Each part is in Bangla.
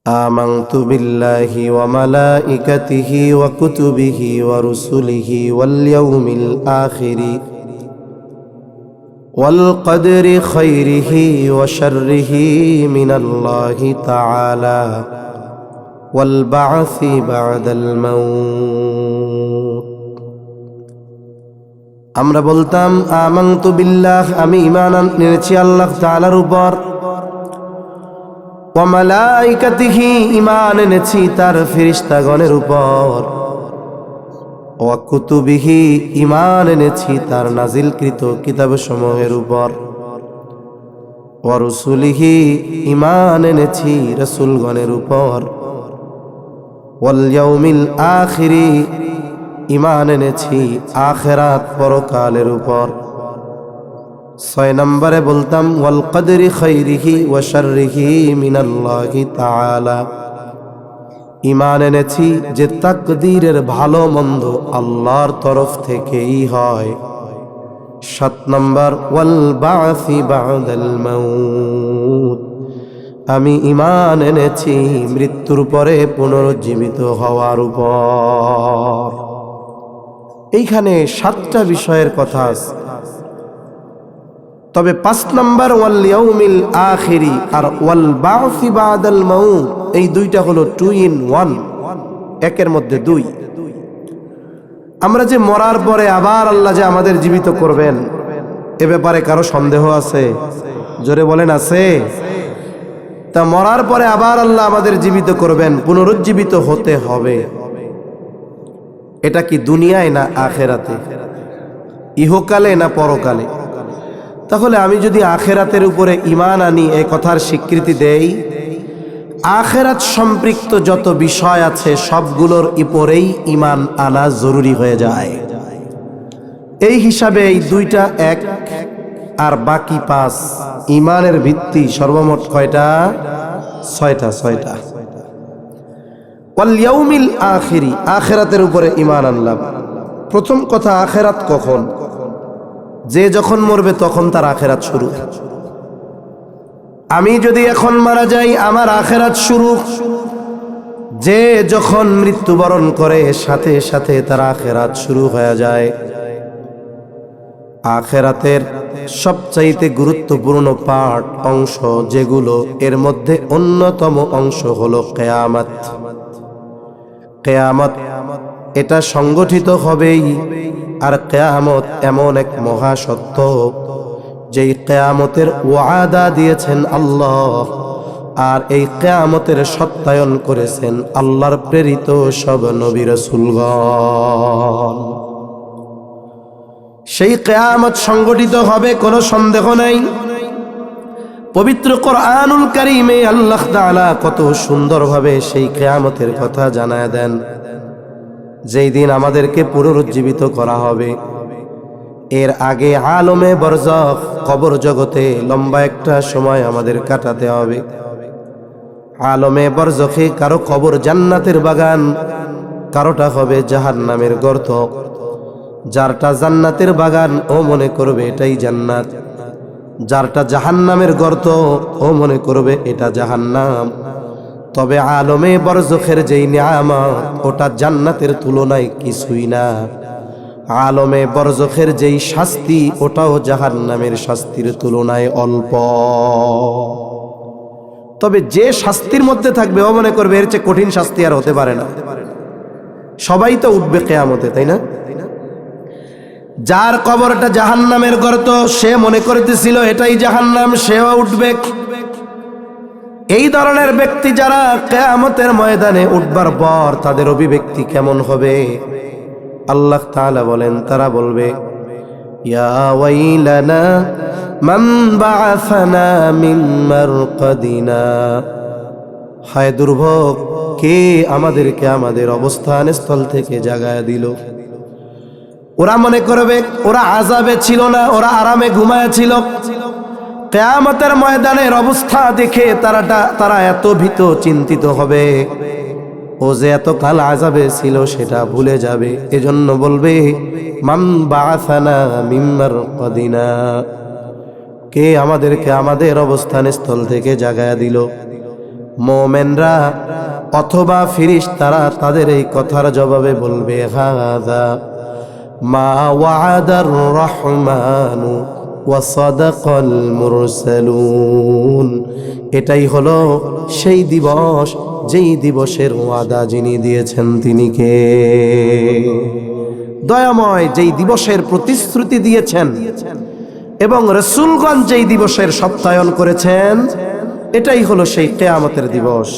آمنت بالله وملائكته وكتبه ورسله واليوم الآخر والقدر خيره وشره من الله تعالى والبعث بعد الموت। আমরা বলতাম আমানতু বিল্লাহ, আমি ঈমান এনেছি আল্লাহ তাআলার উপর, ওয়া মালাইকাতিহি, ঈমান এনেছি তার ফেরেশতাগণের উপর, ওয়া কুতুবিহি, ঈমান এনেছি তার নাজিলকৃত কিতাবসমূহের উপর, ওয়া রুসুলিহি, ঈমান এনেছি রাসূলগণের উপর, ওয়াল ইয়াউমিল আখিরি, ঈমান এনেছি আখিরাত পরকালের উপর। 6 নম্বরে বলতাম ওয়াল কদরি খাইরিহি ওয়া শাররিহি মিনাল্লাহি তাআলা, ঈমান এনেছি যে তাকদীরের ভালো মন্দ আল্লাহর তরফ থেকেই হয়। 7 নম্বর ওয়াল বা'সি বা'দাল মাউত, আমি ঈমান এনেছি মৃত্যুর পরে পুনরুজ্জীবিত হওয়ার উপর। এইখানে 7টা বিষয়ের কথা আছে। তবে 5 নম্বর ওয়াল ইয়াউমিল আখিরি আর ওয়াল বা'সি বা'দাল মাউত, এই দুইটা হলো 2 in 1, একের মধ্যে 2। আমরা যে মরার পরে আবার আল্লাহ যে আমাদের জীবিত করবেন, এ ব্যাপারে কারো সন্দেহ আছে? জোরে বলেন, আছে? তা মরার পরে আবার আল্লাহ আমাদের জীবিত করবেন, পুনরুজ্জীবিত হতে হবে, এটা কি দুনিয়ায় না আখেরাতে? ইহকালে না পরকালে? তাহলে আমি যদি আখেরাতের উপরে ঈমান আনি, এই কথার স্বীকৃতি দেই, আখেরাত সম্পৃক্ত যত বিষয় আছে সবগুলোর উপরেই ঈমান আনা জরুরি হয়ে যায়। এই হিসাবে এই দুইটা 1 আর বাকি 5, ঈমানের ভিত্তি সর্বমোট কয়টা? 6টা। ওয়াল ইয়াউমিল আখিরি, আখিরাতের উপরে ঈমান আনলাম। প্রথম কথা, আখিরাত কখন? যে যখন মরবে তখন তার আখিরাত শুরু। আমি যদি এখন মারা যাই, আমার আখিরাত শুরু। যে যখন মৃত্যুবরণ করে সাথে সাথে তার আখিরাত শুরু হয়ে যায়। আখিরাতের সবচাইতে গুরুত্বপূর্ণ পার্ট, অংশ যেগুলো, এর মধ্যে অন্যতম অংশ হলো কিয়ামত। কিয়ামত এটা সংগঠিত হবেই। আর কিয়ামত এমন এক মহাসত্য, যেই কিয়ামতের ওয়াদা দিয়েছেন আল্লাহ, আর এই কিয়ামতের সত্যায়ন করেছেন আল্লাহর প্রেরিত সব নবী রাসূলগণ। সেই কিয়ামত সংগঠিত হবে, কোনো সন্দেহ নাই। পবিত্র কোরআনুল কারীমে আল্লাহ তাআলা কত সুন্দরভাবে সেই কিয়ামতের কথা জানায় দেন। যেই দিন আমাদেরকে পুনরুজ্জীবিত করা হবে, এর আগে আলমে বরজখ, কবর জগতে লম্বা একটা সময় আমাদের কাটাতে হবে। আলমে বরজখে কারো কবর জান্নাতের বাগান, কারোটা হবে জাহান্নামের গর্ত। যারটা জান্নাতের বাগান, ও মনে করবে এটাই জান্নাত। যারটা জাহান্নামের গর্ত, ও মনে করবে এটা জাহান্নাম। তবে আলমে বরজখের যেই নিয়ামত, ওটা জান্নাতের তুলনায় কিছুই না। আলমে বরজখের যেই শাস্তি, ওটাও জাহান্নামের শাস্তির তুলনায় অল্প। তবে যে শাস্তির মধ্যে থাকবে, ও মনে করবে এর চেয়ে কঠিন শাস্তি আর হতে পারে না। সবাই তো উঠবে কিয়ামতে, তাই না? যার কবরটা জাহান্নামের গর্ত, সে মনে করতেছিল এটাই জাহান্নাম, সেও উঠবে। এই ধরনের ব্যক্তি যারা কিয়ামতের ময়দানে উঠবার পর তাদের অভিব্যক্তি কেমন হবে? আল্লাহ তাআলা বলেন, তারা বলবে, ইয়া ওয়াইলানা মান বা'আসানা মিন মারকাদিনা, হায় দুর্ভোগ, কে আমাদেরকে আমাদের অবস্থান স্থল থেকে জাগায়া দিল। ওরা মনে করবে ওরা আযাবে ছিল না, ওরা আরামে ঘুমায়া ছিল। কিয়ামতের ময়দানের অবস্থা দেখে তারা এত ভীত চিন্তিত হবে, ও যে এতকাল আযাবে ছিল সেটা ভুলে যাবে। এজন্য বলবে, মান বা'আসানা মিন মারকাদিনা, কে আমাদেরকে আমাদের অবস্থান স্থল থেকে জাগায়া দিল। মুমিনরা অথবা ফেরেশতারা তাদের এই কথার জবাবে বলবে হাযা মা ওয়া'আদার রহমানু ওয়া সাদাকাল মুরসালুন। এটাই হলো সেই দিবস যেই দিবসের ওয়াদা যিনি দিয়েছেন তিনি কে? দয়াময়, যেই দিবসের প্রতিশ্রুতি দিয়েছেন এবং রাসূলগণ যেই দিবসের সত্যায়ন করেছেন, এটাই হলো সেই কিয়ামতের দিবস।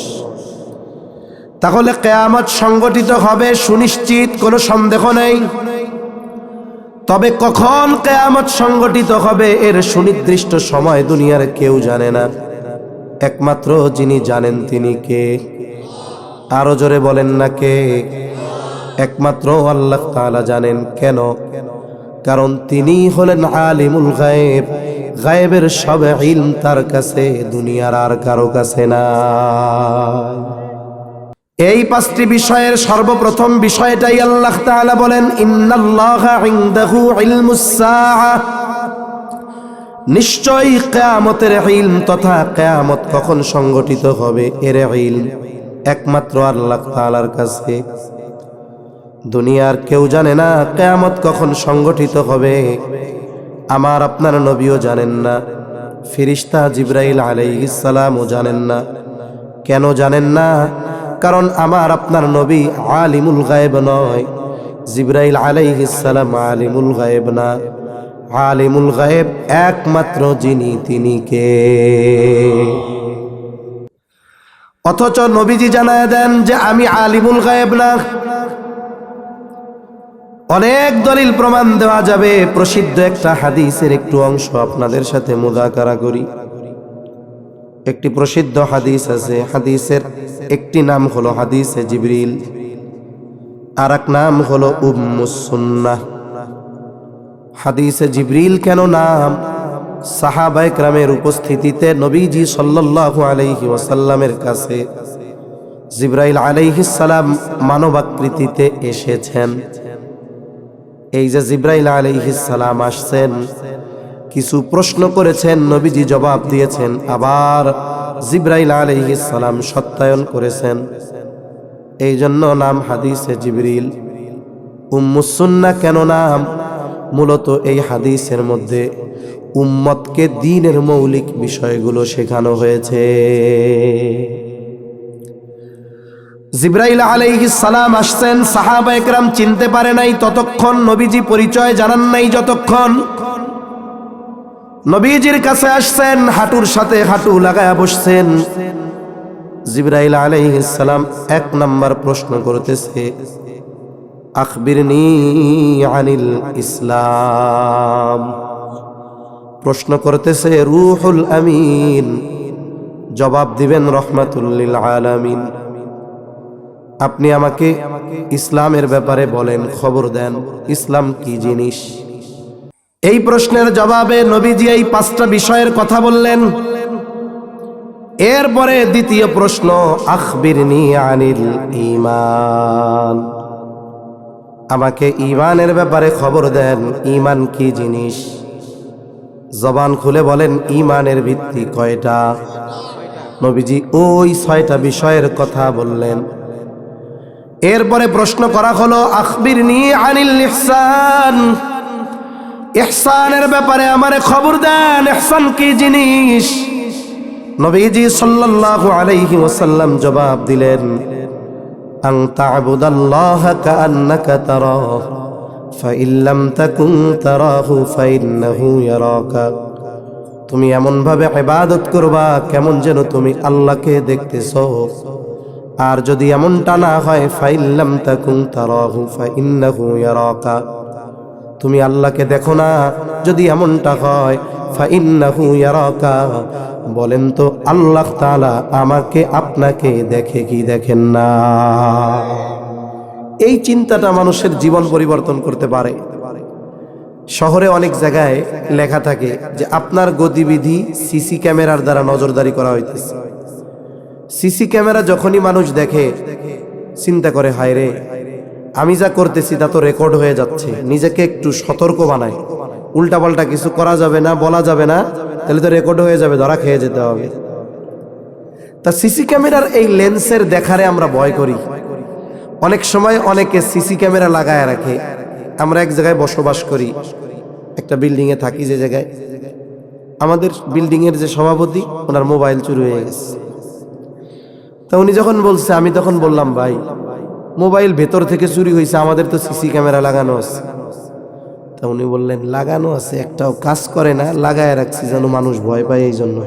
তাহলে কিয়ামত সংগঠিত হবে সুনিশ্চিত, কোনো সন্দেহ নেই। তবে কখন কিয়ামত সংগঠিত হবে এর সুনির্দিষ্ট সময় দুনিয়ার কেউ জানে না, একমাত্র যিনি জানেন তিনি কে? আরো জোরে বলেন না কে? একমাত্র আল্লাহ তাআলা জানেন। কেন? কারণ তিনি হলেন আলিমুল গায়েব, গায়েবের সব ইলম তার কাছে, দুনিয়ার আর কারো কাছে না। এই পাঁচটি বিষয়ের সর্বপ্রথম বিষয়টাই আল্লাহ তাআলা বলেন ইন্নাল্লাহা ইনদাহু ইলমুস সাআহ, নিশ্চয়ই কিয়ামতের ইলম তথা কিয়ামত কখন সংগঠিত হবে এর ইলম একমাত্র আল্লাহ তাআলার কাছে। দুনিয়ার কেউ জানে না কিয়ামত কখন সংগঠিত হবে, আমার আপনার নবীও জানেন না, ফেরেশতা জিবরাইল আলাইহিস সালামও জানেন না। কেন জানেন না? কারণ আমার আপনার নবী আলিমুল গায়েব নয়, জিবরাইল আলাইহিস সালাম আলিমুল গায়েব না। আলিমুল গায়েব একমাত্র যিনি তিনি কে? অথচ নবীজি জানায় দেন যে আমি আলিমুল গায়েব না। অনেক দলিল প্রমাণ দেওয়া যাবে। প্রসিদ্ধ একটা হাদিসের একটু অংশ আপনাদের সাথে মুযাকারা করি। একটি প্রসিদ্ধ হাদিস আছে, হাদিসের একটি নাম হলো হাদিসে জিবরিল, আর এক নাম হলো উম্মুস সুন্নাহ। হাদিসে জিবরিল কেন নাম? সাহাবায়ে কেরামের উপস্থিতিতে নবীজি সাল্লাল্লাহু আলাইহি ওয়াসাল্লামের কাছে জিবরাইল আলাইহিস সালাম মানবাকৃতিতে এসেছেন। এই যে জিবরাইল আলাইহিস সালাম আসছেন, কিছু প্রশ্ন করেছেন, নবীজি জবাব দিয়েছেন, আবার জিবরাইল আলাইহিস সালাম সত্যায়ন করেছেন। এই জন্য নাম হাদিসে জিবরিল। উম্মুস সুন্নাহ কেন নাম? মূলত এই হাদিসের মধ্যে উম্মতকে দ্বীনের মৌলিক বিষয়গুলো শেখানো হয়েছে। জিবরাইল আলাইহিস সালাম আসছেন, সাহাবায়ে কেরাম চিনতে পারে নাই ততক্ষণ, নবীজি পরিচয় জানান নাই যতক্ষণ। নবীজির কাছে আসছেন, হাঁটুর সাথে হাঁটু লাগায়া বসছেন। জিবরাইল আলাইহিস সালাম এক নাম্বার প্রশ্ন করতেছে, আখবিরনি আনিল ইসলাম। প্রশ্ন করতেছে রূহুল আমিন, জবাব দিবেন রহমাতুল লিল আলামিন। আপনি আমাকে ইসলামের ব্যাপারে বলেন, খবর দেন, ইসলাম কি জিনিস? এই প্রশ্নের জবাবে নবীজি এই পাঁচটা বিষয়ের কথা বললেন। এরপরে দ্বিতীয় প্রশ্ন, আখবিরনি আনিল ঈমান, আমাকে ঈমানের ব্যাপারে খবর দেন, ঈমান কি জিনিস? জবান খুলে বলেন, ঈমানের ভিত্তি কয়টা? নবীজি ওই 6টা বিষয়ের কথা বললেন। এরপরে প্রশ্ন করা হলো, আখবিরনি আনিল ইহসান, ইহসানের ব্যাপারে আমারে খবর দেন, ইহসান কি জিনিস? নবীজি সাল্লাল্লাহু আলাইহি ওয়াসাল্লাম জবাব দিলেন, আন তা'বুদাল্লাহা কাআন্নাকা তারাহু ফাইন লাম তাকুন তারাহু ফাইন্নাহু ইয়ারাকা। তুমি এমন ভাবে ইবাদত করবা কেমন যেন তুমি আল্লাহকে দেখতেছো, আর যদি এমনটা না হয় ফাইন লাম তাকুন তারাহু ফাইন্নাহু ইয়ারাকা, তুমি আল্লাহকে দেখো না, যদি এমনটা হয় ফাইন্নাহু ইয়ারাকা, বলেন তো আল্লাহ তাআলা আমাকে আপনাকে দেখে কি দেখেন না? এই চিন্তাটা মানুষের জীবন পরিবর্তন করতে পারে। শহরে অনেক জায়গায় লেখা থাকে যে আপনার গতিবিধি সিসি ক্যামেরার দ্বারা নজরদারি করা হইতেছে। সিসি ক্যামেরা যখনই মানুষ দেখে চিন্তা করে, হায় রে, আমি যা করতেছি তা তো রেকর্ড হয়ে যাচ্ছে, নিজেকে একটু সতর্ক বানায়, উল্টাপাল্টা কিছু করা যাবে না, বলা যাবে না, তাহলে তো রেকর্ড হয়ে যাবে, ধরা খেয়ে যেতে হবে। তা সিসি ক্যামেরার এই লেন্সের দেখারে আমরা ভয় করি। অনেক সময় অনেকে সিসি ক্যামেরা লাগায় রাখে। আমরা এক জায়গায় বসবাস করি, একটা বিল্ডিংয়ে থাকি, যে জায়গায় আমাদের বিল্ডিংয়ের যে সভাপতি, ওনার মোবাইল চুরি হয়ে গেছে। তা উনি যখন বলছে, আমি তখন বললাম, ভাই মোবাইল ভেতর থেকে চুরি হয়েছে, আমাদের তো সিসি ক্যামেরা লাগানো আছে। তা উনি বললেন, লাগানো আছে, একটাও কাজ করে না, লাগায় রাখছি যেন মানুষ ভয় পায় এই জন্য।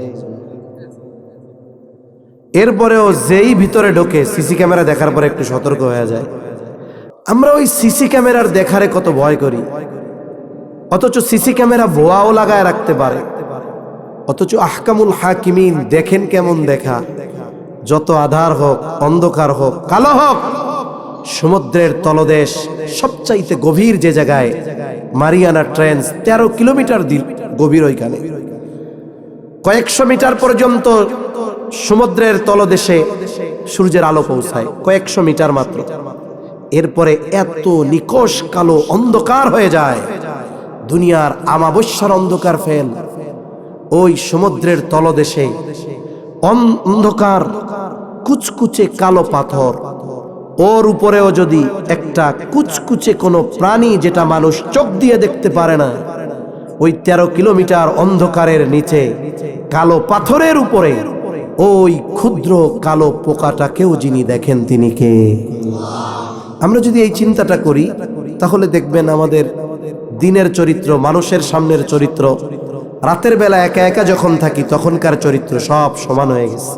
এরপরেও যেই ভিতরে ঢোকে সিসি ক্যামেরা দেখার পরে একটু সতর্ক হয়ে যায়। আমরা ওই সিসি ক্যামেরার দেখারে কত ভয় করি, অথচ সিসি ক্যামেরা ভুয়াও লাগায় রাখতে পারে। অথচ আহকামুল হাকিমিন দেখেন কেমন দেখা, যত আধার হোক, অন্ধকার হোক, কালো হোক, সমুদ্রের তলদেশ সবচাইতে গভীর যে জায়গায়, মারিয়ানা ট্রেঞ্চ 13 কিলোমিটার গভীর, ওইখানে কয়েকশো মিটার পর্যন্ত সমুদ্রের তলদেশে সূর্যের আলো পৌঁছায়, কয়েকশো মিটার মাত্র। এরপরে এত নিকষ কালো অন্ধকার হয়ে যায়, দুনিয়ার আমাবস্যার অন্ধকার ফেল। ওই সমুদ্রের তলদেশে অন্ধকার কুচকুচে কালো পাথর, ওর উপরেও যদি একটা কুচকুচে কোনো প্রাণী যেটা মানুষ চোখ দিয়ে দেখতে পারে না, ওই 13 কিলোমিটার অন্ধকারের নিচে কালো পাথরের উপরে ওই ক্ষুদ্র কালো পোকাটাকেও যিনি দেখেন তিনি কে? আমরা যদি এই চিন্তাটা করি, তাহলে দেখবেন আমাদের দিনের চরিত্র, মানুষের সামনের চরিত্র, রাতের বেলা একা একা যখন থাকি তখনকার চরিত্র সব সমান হয়ে গেছে।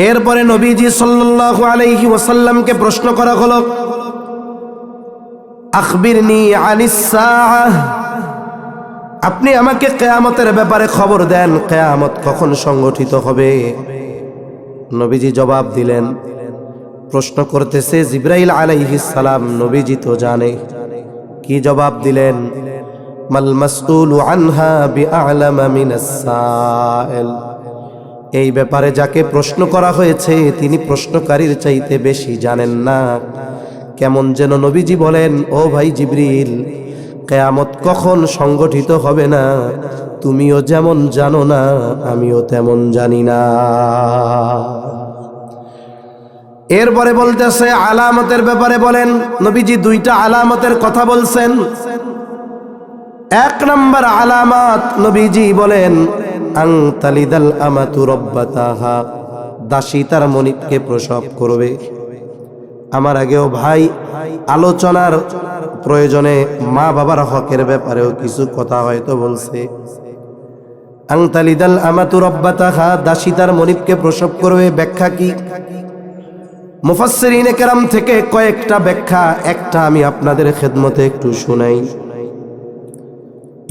এরপরে নবীজি সাল্লাল্লাহু আলাইহি ওয়াসাল্লামকে প্রশ্ন করা হলো, আখবিরনি আনিস সাআহ, আপনি আমাকে কিয়ামতের ব্যাপারে খবর দেন, কিয়ামত কখন সংগঠিত হবে? নবীজি জবাব দিলেন, প্রশ্ন করতেছে জিবরাইল আলাইহিস সালাম, নবীজি তো জানে। কি জবাব দিলেন? মাল মাসউলু আনহা বিআলামা মিনাস সাইল, এই ব্যাপারে যাকে প্রশ্ন করা হয়েছে তিনি প্রশ্নকারীর চাইতে বেশি জানেন না। কেমন যেন নবীজি বলেন, ও ভাই জিবরিল, কিয়ামত কখন সংগঠিত হবে না তুমিও যেমন জানো না, আমিও তেমন জানি না। এরপরে বলতেছে আলামতের ব্যাপারে বলেন। নবীজি 2টা আলামতের কথা বলছেন। 1 নম্বর আলামত নবীজি বলেন, আন তালিদাল আমাতু রাব্বাতাহা, দাসী তার মনিবকে প্রসব করবে। আমার আগেও ভাই আলোচনার প্রয়োজনে মা বাবার হকের ব্যাপারেও কিছু কথা হয়তো বলছে। আন তালিদাল আমাতু রাব্বাতাহা, দাসী তার মনিবকে প্রসব করবে। ব্যাখ্যা কি? মুফাসসিরিনে কেরাম থেকে কয়েকটা ব্যাখ্যা, একটা আমি আপনাদের খেদমতে একটু শোনাই।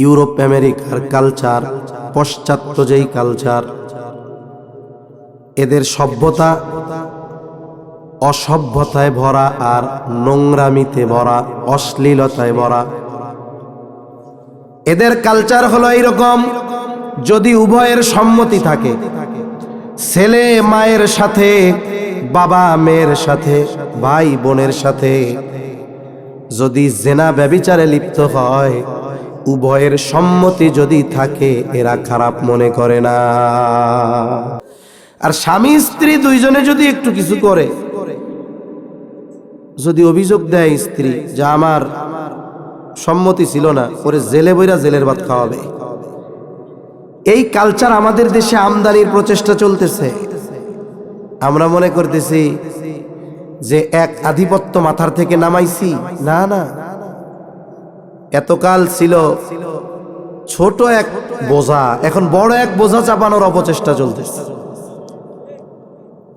ইউরোপ আমেরিকার কালচার, পশ্চাত্য যেই কালচার, এদের সভ্যতা অসভ্যতায় ভরা আর নোংরামিতে ভরা, অশ্লীলতায় ভরা। এদের কালচার হলো এইরকম, যদি উভয়ের সম্মতি থাকে, ছেলে মায়ের সাথে, বাবা মেয়ের সাথে, ভাই বোনের সাথে যদি জেনা ব্যভিচারে লিপ্ত হয়, উভয়ের সম্মতি যদি থাকে, এরা খারাপ মনে করে না। আর স্বামী স্ত্রী দুইজনে যদি একটু কিছু করে, যদি অভিযোগ দেয় স্ত্রী যে আমার সম্মতি ছিল না, ওরে জেলে বইরা জেলের ভাত খাওয়াবে, এই কালচার আমাদের দেশে আমদানির প্রচেষ্টা চলতেছে। আমরা মনে করতেছি যে এক আধিপত্য মাথার থেকে নামাইছি। না না, এতকাল ছিল ছোট এক বোঝা, এখন বড় এক বোঝা চাপানোর অপচেষ্টা চলতেছে।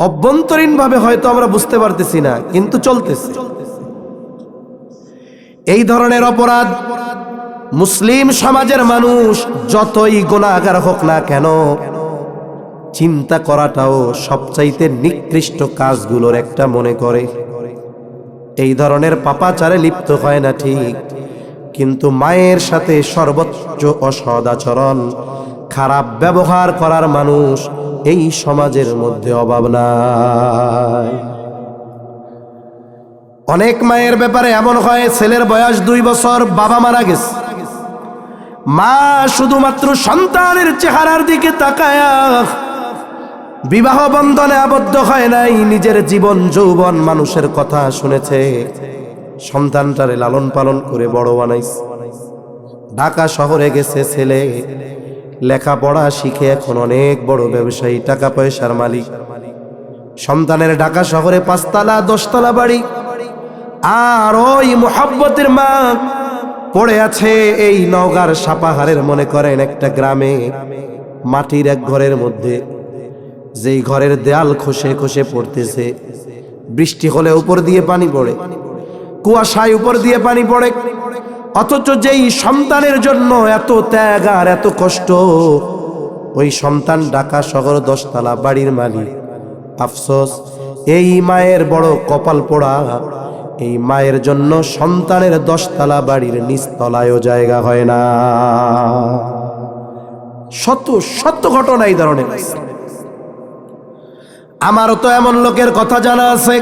অভ্যন্তরীণ ভাবে হয়তো আমরা বুঝতে পারতেছি না, কিন্তু চলতেছে। এই ধরনের অপরাধ মুসলিম সমাজের মানুষ যতই গুনাহগার হোক না কেন, চিন্তা করাটাও সবচাইতে নিকৃষ্ট কাজগুলোর একটা মনে করে। এই ধরনের পাপাচারে লিপ্ত হয় না ঠিক, কিন্তু মায়ের সাথে সর্বোচ্চ অসদাচরণ, খারাপ ব্যবহার করার মানুষ এই সমাজের মধ্যে অভাব নাই। অনেক মায়ের ব্যাপারে এমন হয়, ছেলের বয়স 2 বছর, বাবা মারা গেছে, মা শুধুমাত্র সন্তানের চেহারার দিকে তাকায়া বিবাহ বন্ধনে আবদ্ধ হয় নাই, নিজের জীবন যৌবন মানুষের কথা শুনেছে, সন্তানটারে লালন পালন করে বড় বানাইছে। ঢাকা শহরে গেছে ছেলে, লেখাপড়া শিখে এখন অনেক বড় ব্যবসায়ী, টাকা পয়সার মালিক। সন্তানের ঢাকা শহরে 5 তলা 10 তলা বাড়ি, আর ওই মুহাব্বতের মা পড়ে আছে এই নওগাঁর সাপাহারের মনে করেন একটা গ্রামে, মাটির এক ঘরের মধ্যে, যেই ঘরের দেয়াল খসে খসে পড়তেছে, বৃষ্টি হলে উপর দিয়ে পানি পড়ে, কুয়াশায় উপর দিয়ে পানি পড়ে। অথচ যেই সন্তানের জন্য এত ত্যাগ আর এত কষ্ট, ওই সন্তান ঢাকা শহর 10 তলা বাড়ির মালিক। আফসোস, এই মায়ের বড় কপাল পোড়া, এই মায়ের জন্য সন্তানের 10 তলা বাড়ির নিচতলায়ও জায়গা হয় না। শত শত ঘটনা এই ধরনের। আমারও তো এমন লোকের কথা জানা আছে,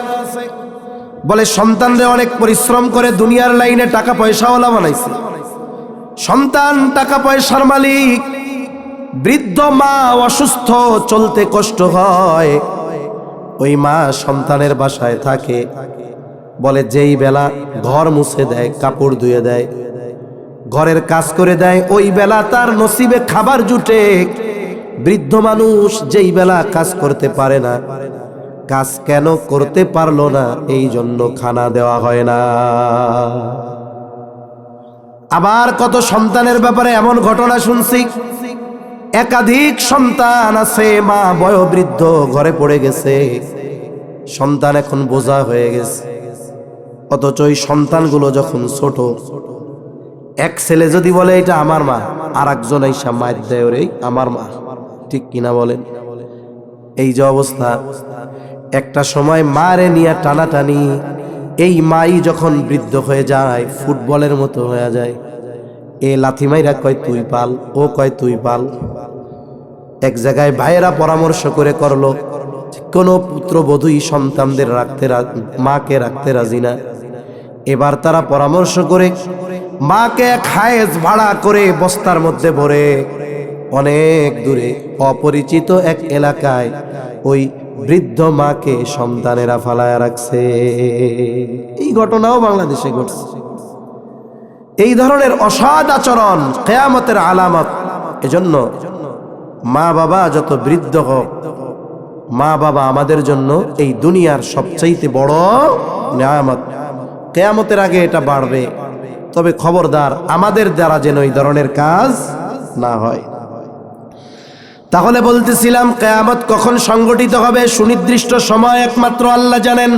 বলে সন্তানরে অনেক পরিশ্রম করে দুনিয়ার লাইনে টাকা পয়সাওয়ালা বানাইছে, সন্তান টাকা পয়সার মালিক, বৃদ্ধ মা অসুস্থ, চলতে কষ্ট হয়, ওই মা সন্তানের বাসায় থাকে। বলে যেই বেলা ঘর মুছে দেয়, কাপড় ধুয়ে দেয়, ঘরের কাজ করে দেয়, ওই বেলা তার নসিবে খাবার জুটে। বৃদ্ধ মানুষ যেই বেলা কাজ করতে পারে না, কাজ কেন করতে পারলো না, এই জন্য খানা দেওয়া হয় না। আবার কত সন্তানের ব্যাপারে এমন ঘটনা শুনছি, একাধিক সন্তান আছে, মা বয়োবৃদ্ধ ঘরে পড়ে গেছে, সন্তান এখন বোঝা হয়ে গেছে। অথচ ওই সন্তানগুলো যখন ছোট, এক ছেলে যদি বলে এটা আমার মা, আর একজন আইসা মায়ের দেয় ওরে আমার মা, ঠিক কিনা বলেন? এই যে অবস্থা, একটা সময় মারে নিয়ে টানাটানি, এই মাই যখন বৃদ্ধ হয়ে যায়, ফুটবলের মতো হয়ে যায়। এ লাথি মাইরা কয় তুই পাল, ও কয় তুই পাল। এক জায়গায় ভাইয়েরা পরামর্শ করে করলো, কোন পুত্রবধূই সন্তানদের মাকে রাখতে রাজি না। এবার তারা পরামর্শ করে মাকে এক হায়েজ ভাড়া করে বস্তার মধ্যে ভরে অনেক দূরে অপরিচিত এক এলাকায় ওই বৃদ্ধ মাকে সন্তানেরা ফালায়া রাখছে। এই ঘটনাও বাংলাদেশে ঘটছে। এই ধরনের অসৎ আচরণ কিয়ামতের আলামত। এজন্য মা বাবা যত বৃদ্ধ হোক, মা বাবা আমাদের জন্য এই দুনিয়ার সবচাইতে বড় নিয়ামত। কিয়ামতের আগে এটা বাড়বে, তবে খবরদার আমাদের দ্বারা যেন এই ধরনের কাজ না হয়। তাহলে বলতেছিলাম, কিয়ামত কখন সংগঠিত হবে সুনির্দিষ্ট সময় একমাত্র আল্লাহ জানেন।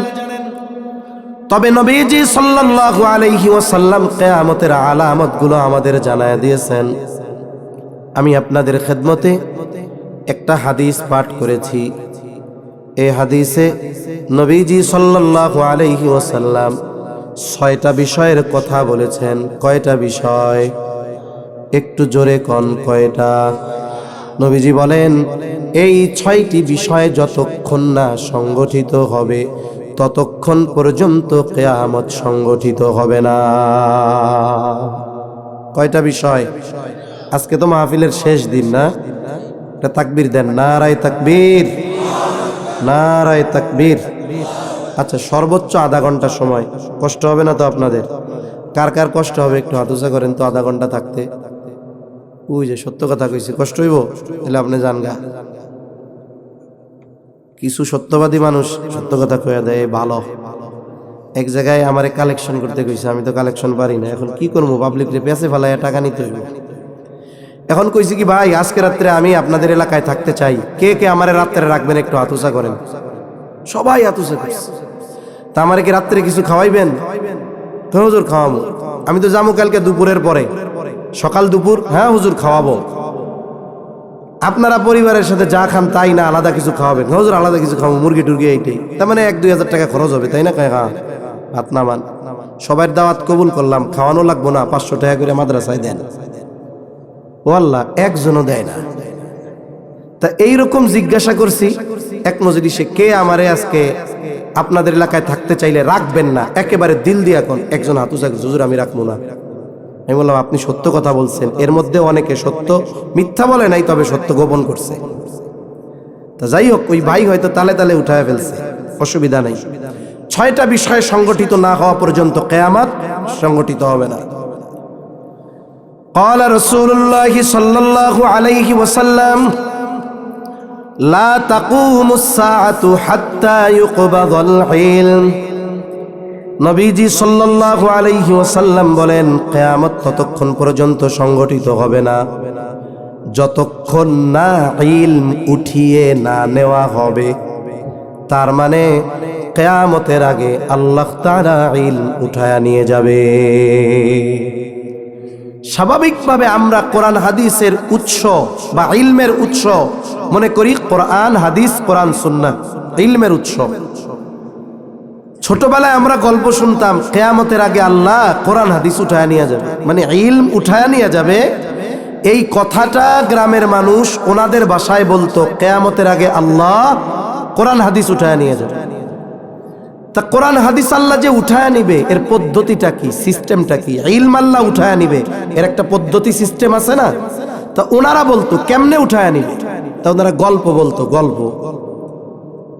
তবে নবীজি সাল্লাল্লাহু আলাইহি ওয়াসাল্লাম কিয়ামতের আলামতগুলো আমাদের জানায় দিয়েছেন। আমি আপনাদের খেদমতে একটা হাদিস পাঠ করেছি। এই হাদিসে নবীজি সাল্লাল্লাহু আলাইহি ওয়াসাল্লাম 6টা বিষয়ের কথা বলেছেন। কয়টা বিষয়? একটু জোরে কোন কয়টা? নবীজি বলেন, এই 6টি বিষয় যতক্ষণ না সংগঠিত হবে ততক্ষণ পর্যন্ত কিয়ামত সংগঠিত হবে না। কয়টা বিষয়? আজকে তো মাহফিলের শেষ দিন না? একটা তাকবীর দেন, নারায়ে তাকবীর, নারায়ে তাকবীর। আচ্ছা, সর্বোচ্চ আধা ঘন্টা সময়। কষ্ট হবে না তো আপনাদের? কার কার কষ্ট হবে একটু হাত উঁচা করেন তো, আধা ঘন্টা থাকতে। ওই যে সত্য কথা কইছি, কষ্ট হইব? তাহলে আপনি জানগা। কিছু সত্যবাদী মানুষ সত্য কথা কইয়া দেয়, ভালো। এক জায়গায় আমারে কালেকশন করতে কইছে, আমি তো কালেকশন পারি না। এখন কি করবো? পাবলিক রে পেছে ফেলাইয়া টাকা নিতে হইব। এখন কইছি কি, ভাই আজকে রাত্রে আমি আপনাদের এলাকায় থাকতে চাই, কে কে আমারে রাত্রে রাখবেন একটু হাত উঁচা করেন। সবাই হাত উঁচা করছে। তা আমারে কি রাত্রে কিছু খাওয়াইবেন? তো হুজুর খাওয়াবো। আমি তো যাবো কালকে দুপুরের পরে, সকাল দুপুর। হ্যাঁ হুজুর খাওয়াবো। আপনারা পরিবারের সাথে যা খান তাই না, আলাদা কিছু খাওয়াবেন? হুজুর আলাদা কিছু খাবো, মুরগি টুরগি এইটাই। তার মানে 1-2 হাজার টাকা খরচ হবে, তাই না? হ্যাঁ, হাত নামান। সবার দাওয়াত কবুল করলাম, খাওয়ানো লাগবো না, 500 টাকা করে মাদ্রাসায় দেন। ও আল্লাহ, একজনও দেয় না। তা এইরকম জিজ্ঞাসা করছি এক মজলিসে, কে আমারে আজকে আপনাদের এলাকায় থাকতে চাইলে রাখবেন না? একেবারে দিল দিয়া কোন একজন হাত উঁচা করছে, হুজুর আমি রাখবো না। আমি বললাম, আপনি সত্য কথা বলছেন। এর মধ্যে অনেকে সত্য মিথ্যা বলে নাই, তবে সত্য গোপন করছে। তা যাই হোক, ওই ভাই হয়তো তালে তালে উঠায় ফেলছে, অসুবিধা নাই। 6টা বিষয় সংগঠিত না হওয়া পর্যন্ত কিয়ামত সংগঠিত হবে না। قال رسول الله صلى الله عليه وسلم لا تقوم الساعة حتى يقبض العلم। নবীজি সাল্লাল্লাহু আলাইহি ওয়াসাল্লাম বলেন, কিয়ামত ততক্ষণ পর্যন্ত সংগঠিত হবে না যতক্ষণ না ইলম উঠিয়ে না নেওয়া হবে। তার মানে কিয়ামতের আগে আল্লাহ তাআলা ইলম উঠায়া নিয়ে যাবে। স্বাভাবিকভাবে আমরা কোরআন হাদিসের উৎস বা ইলমের উৎস মনে করি কোরআন হাদিস, কোরআন সুন্নাহ ইলমের উৎস। ছোটবেলায় আমরা গল্প শুনতাম কিয়ামতের আগে আল্লাহ কোরআন হাদিস উঠায়া নিয়ে যাবে, মানে ইলম উঠায়া নিয়ে যাবে। এই কথাটা গ্রামের মানুষ ওনাদের ভাষায় বলতো, কিয়ামতের আগে আল্লাহ কোরআন হাদিস উঠায়া নিয়ে যাবে। তা কোরআন হাদিস আল্লাহ যে উঠায়া নিবে এর পদ্ধতিটা কি, সিস্টেমটা কি? ইলম আল্লাহ উঠায়া নিবে এর একটা পদ্ধতি সিস্টেম আছে না? তা ওনারা বলতো কেমনে উঠায়া নিবে, তা ওনারা গল্প বলতো।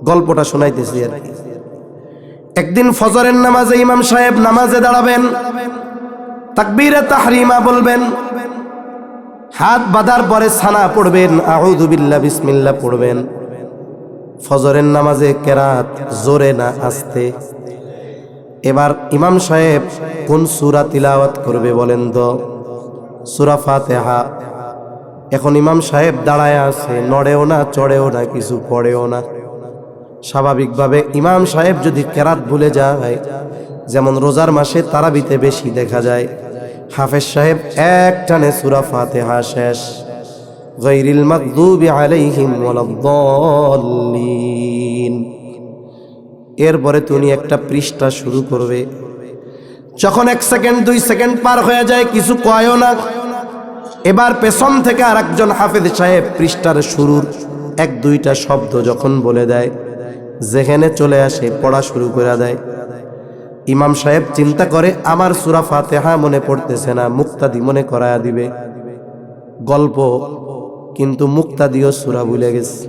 গল্পটা শোনাইতেছি আর কি। একদিন ফজরের নামাজে ইমাম সাহেব নামাজে দাঁড়াবেন, তাকবীরে তাহরিমা বলবেন, হাত বাঁধার পরে সানা পড়বেন, আউযু বিল্লাহ বিসমিল্লাহ পড়বেন। ফজরের নামাজে কেরাত জোরে না আস্তে। এবার ইমাম সাহেব কোন সূরা তিলাওয়াত করবে বলেন তো? সূরা ফাতিহা। এখন ইমাম সাহেব দাঁড়ায় আছে, নড়েও না, চড়েও না, কিছু পড়েও না। স্বাভাবিকভাবে ইমাম সাহেব যদি কেরাত ভুলে যায়, যেমন রোজার মাসে তারাবিতে বেশি দেখা যায়, হাফেজ সাহেব এক টানে সূরা ফাতিহা শেষ, গায়রিল মাগদুবি আলাইহিম ওয়ালাদ-দাল্লিন। এরপরে তুমি একটা পৃষ্ঠা শুরু করবে। যখন 1 সেকেন্ড 2 সেকেন্ড পার হয়ে যায়, কিছু কয়ও না। এবার পেছন থেকে আরেকজন হাফেজ সাহেব পৃষ্ঠার শুরুর 1-2টা শব্দ যখন বলে দেয়, যেখানে চলে আসে পড়া শুরু করে দেয়। ইমাম সাহেব চিন্তা করে আমার সূরা ফাতিহা মনে পড়তেছে না, মুক্তাদি মনে করায়া দিবে। গল্প, কিন্তু মুক্তাদিও সূরা ভুলে গেছে।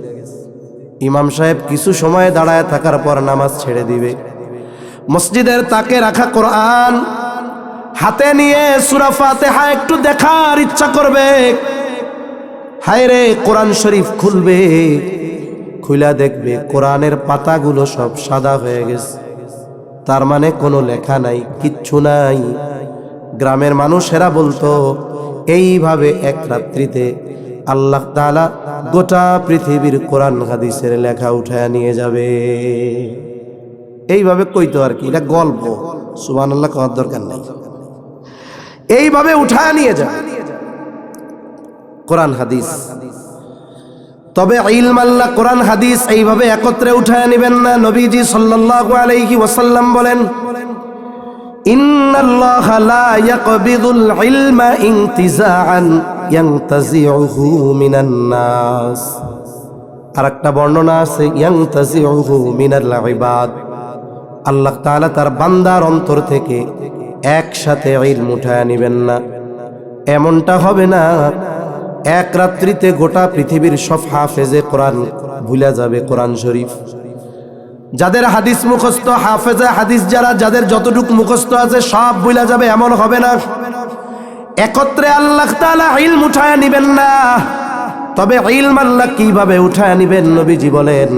ইমাম সাহেব কিছু সময় দাঁড়ায় থাকার পর নামাজ ছেড়ে দিবে। মসজিদের তাকে রাখা কোরআন হাতে নিয়ে সূরা ফাতিহা একটু দেখার ইচ্ছা করবে। হায় রে, কোরআন শরীফ খুলবে, খুলে দেখবে কোরআনের পাতাগুলো সব সাদা হয়ে গেছে। তার মানে কোনো লেখা নাই, কিচ্ছু নাই। গ্রামের মানুষেরা বলতো এইভাবে এক রাত্রিতে আল্লাহ তাআলা গোটা পৃথিবীর কোরআন হাদিসের লেখা উঠায় নিয়ে যাবে। এইভাবে কইতো আর কি, এটা গল্প, সুবহানাল্লাহ কওয়ার দরকার নাই। এইভাবে উঠায় নিয়ে যাবে কোরআন হাদিস। তবে ইলম আল্লাহ কোরআন হাদিস এইভাবে একত্রে উঠায় নেবেন না। নবীজি সাল্লাল্লাহু আলাইহি ওয়াসাল্লাম বলেন, ইন্নাল্লাহা লা ইয়াকবিদুল ইলমা ইনতিজাআন ইয়ানতাজিউহু মিনান নাস। আরেকটা বর্ণনা আছে ইয়ানতাজিউহু মিনাল ইবাদ। আল্লাহ তাআলা তার বান্দার অন্তর থেকে একসাথে ইলম উঠায় নেবেন না। এমনটা হবে না এক রাত্রিতে গোটা পৃথিবীর সব হাফেজে কোরআন ভুলে যাবে কোরআন শরীফ। যাদের হাদিস মুখস্থ, হাফেজে হাদিস যারা, যাদের যতটুকু মুখস্থ আছে সব ভুলে যাবে, এমন হবে না। একত্রে আল্লাহ তাআলা ইলম উঠায় নিবেন না। তবে ইলম আল্লাহ কিভাবে উঠায় নিবেন? নবীজি বলেন,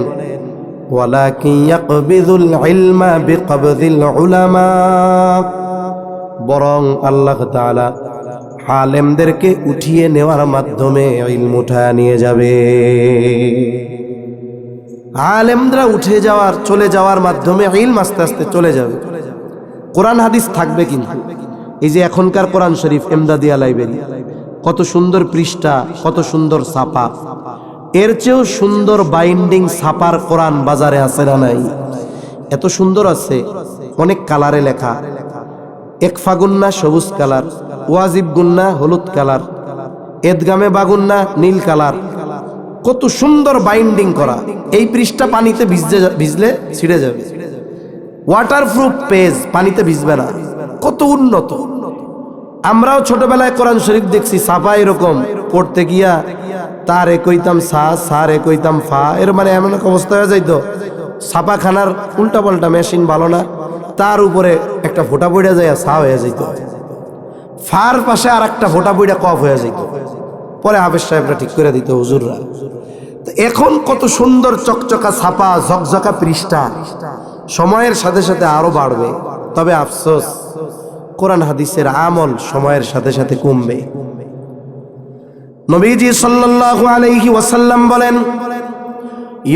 ওয়ালাকিন ইয়াকবিদুল ইলমা বিকবদিল উলামা। বরং আল্লাহ তাআলা আলেমদেরকে উঠিয়ে নেওয়ার মাধ্যমে ইলম উঠায় নিয়ে যাবে। আলেমরা উঠে যাওয়ার, চলে যাওয়ার মাধ্যমে ইলম আস্তে আস্তে চলে যাবে। কোরআন হাদিস থাকবে, কিন্তু এই যে এখনকার কোরআন শরীফ এমদাদিয়া লাইব্রেরি, কত সুন্দর পৃষ্ঠা, কত সুন্দর ছাপা। এর চেয়েও সুন্দর বাইন্ডিং ছাপার কোরআন বাজারে আছে না নাই? এত সুন্দর আছে, অনেক কালারে লেখা। একফা গুন্না সবুজ কালার, ওয়াজিব গুন্না হলুদ কালার, এদগামে বাগুন্না নীল কালার। কত সুন্দর বাইন্ডিং করা। এই পৃষ্ঠা পানিতে ভিজলে ছিঁড়ে যাবে। ওয়াটারপ্রুফ পেজ, পানিতে ভিজবে না। কত উন্নত। আমরাও ছোটবেলায় কোরআন শরীফ দেখছি ছাপা এরকম পড়তে গিয়া তারে কইতাম সা সারে কইতাম ফা, এর মানে এমন এক অবস্থা হয়ে যাইতো ছাপাখানার উল্টা পাল্টা মেশিন ভালো না, তার উপরে একটা ফোঁটা পড়ে যায় সা হয়ে যাইতো, ফার পাশে আর একটা ফোঁটা পড়ে কফ হয়ে যাইতো। পরে হাফেজ সাহেবরা ঠিক করে দিত হুজুররা। তো এখন কত সুন্দর চকচকা ছাপা ঝকঝকা পৃষ্ঠা, সময়ের সাথে সাথে আরো বাড়বে। তবে আফসোস, কোরআন হাদিসের আমল সময়ের সাথে সাথে কমবে। নবীজি সাল্লাল্লাহু আলাইহি ওয়াসাল্লাম বলেন,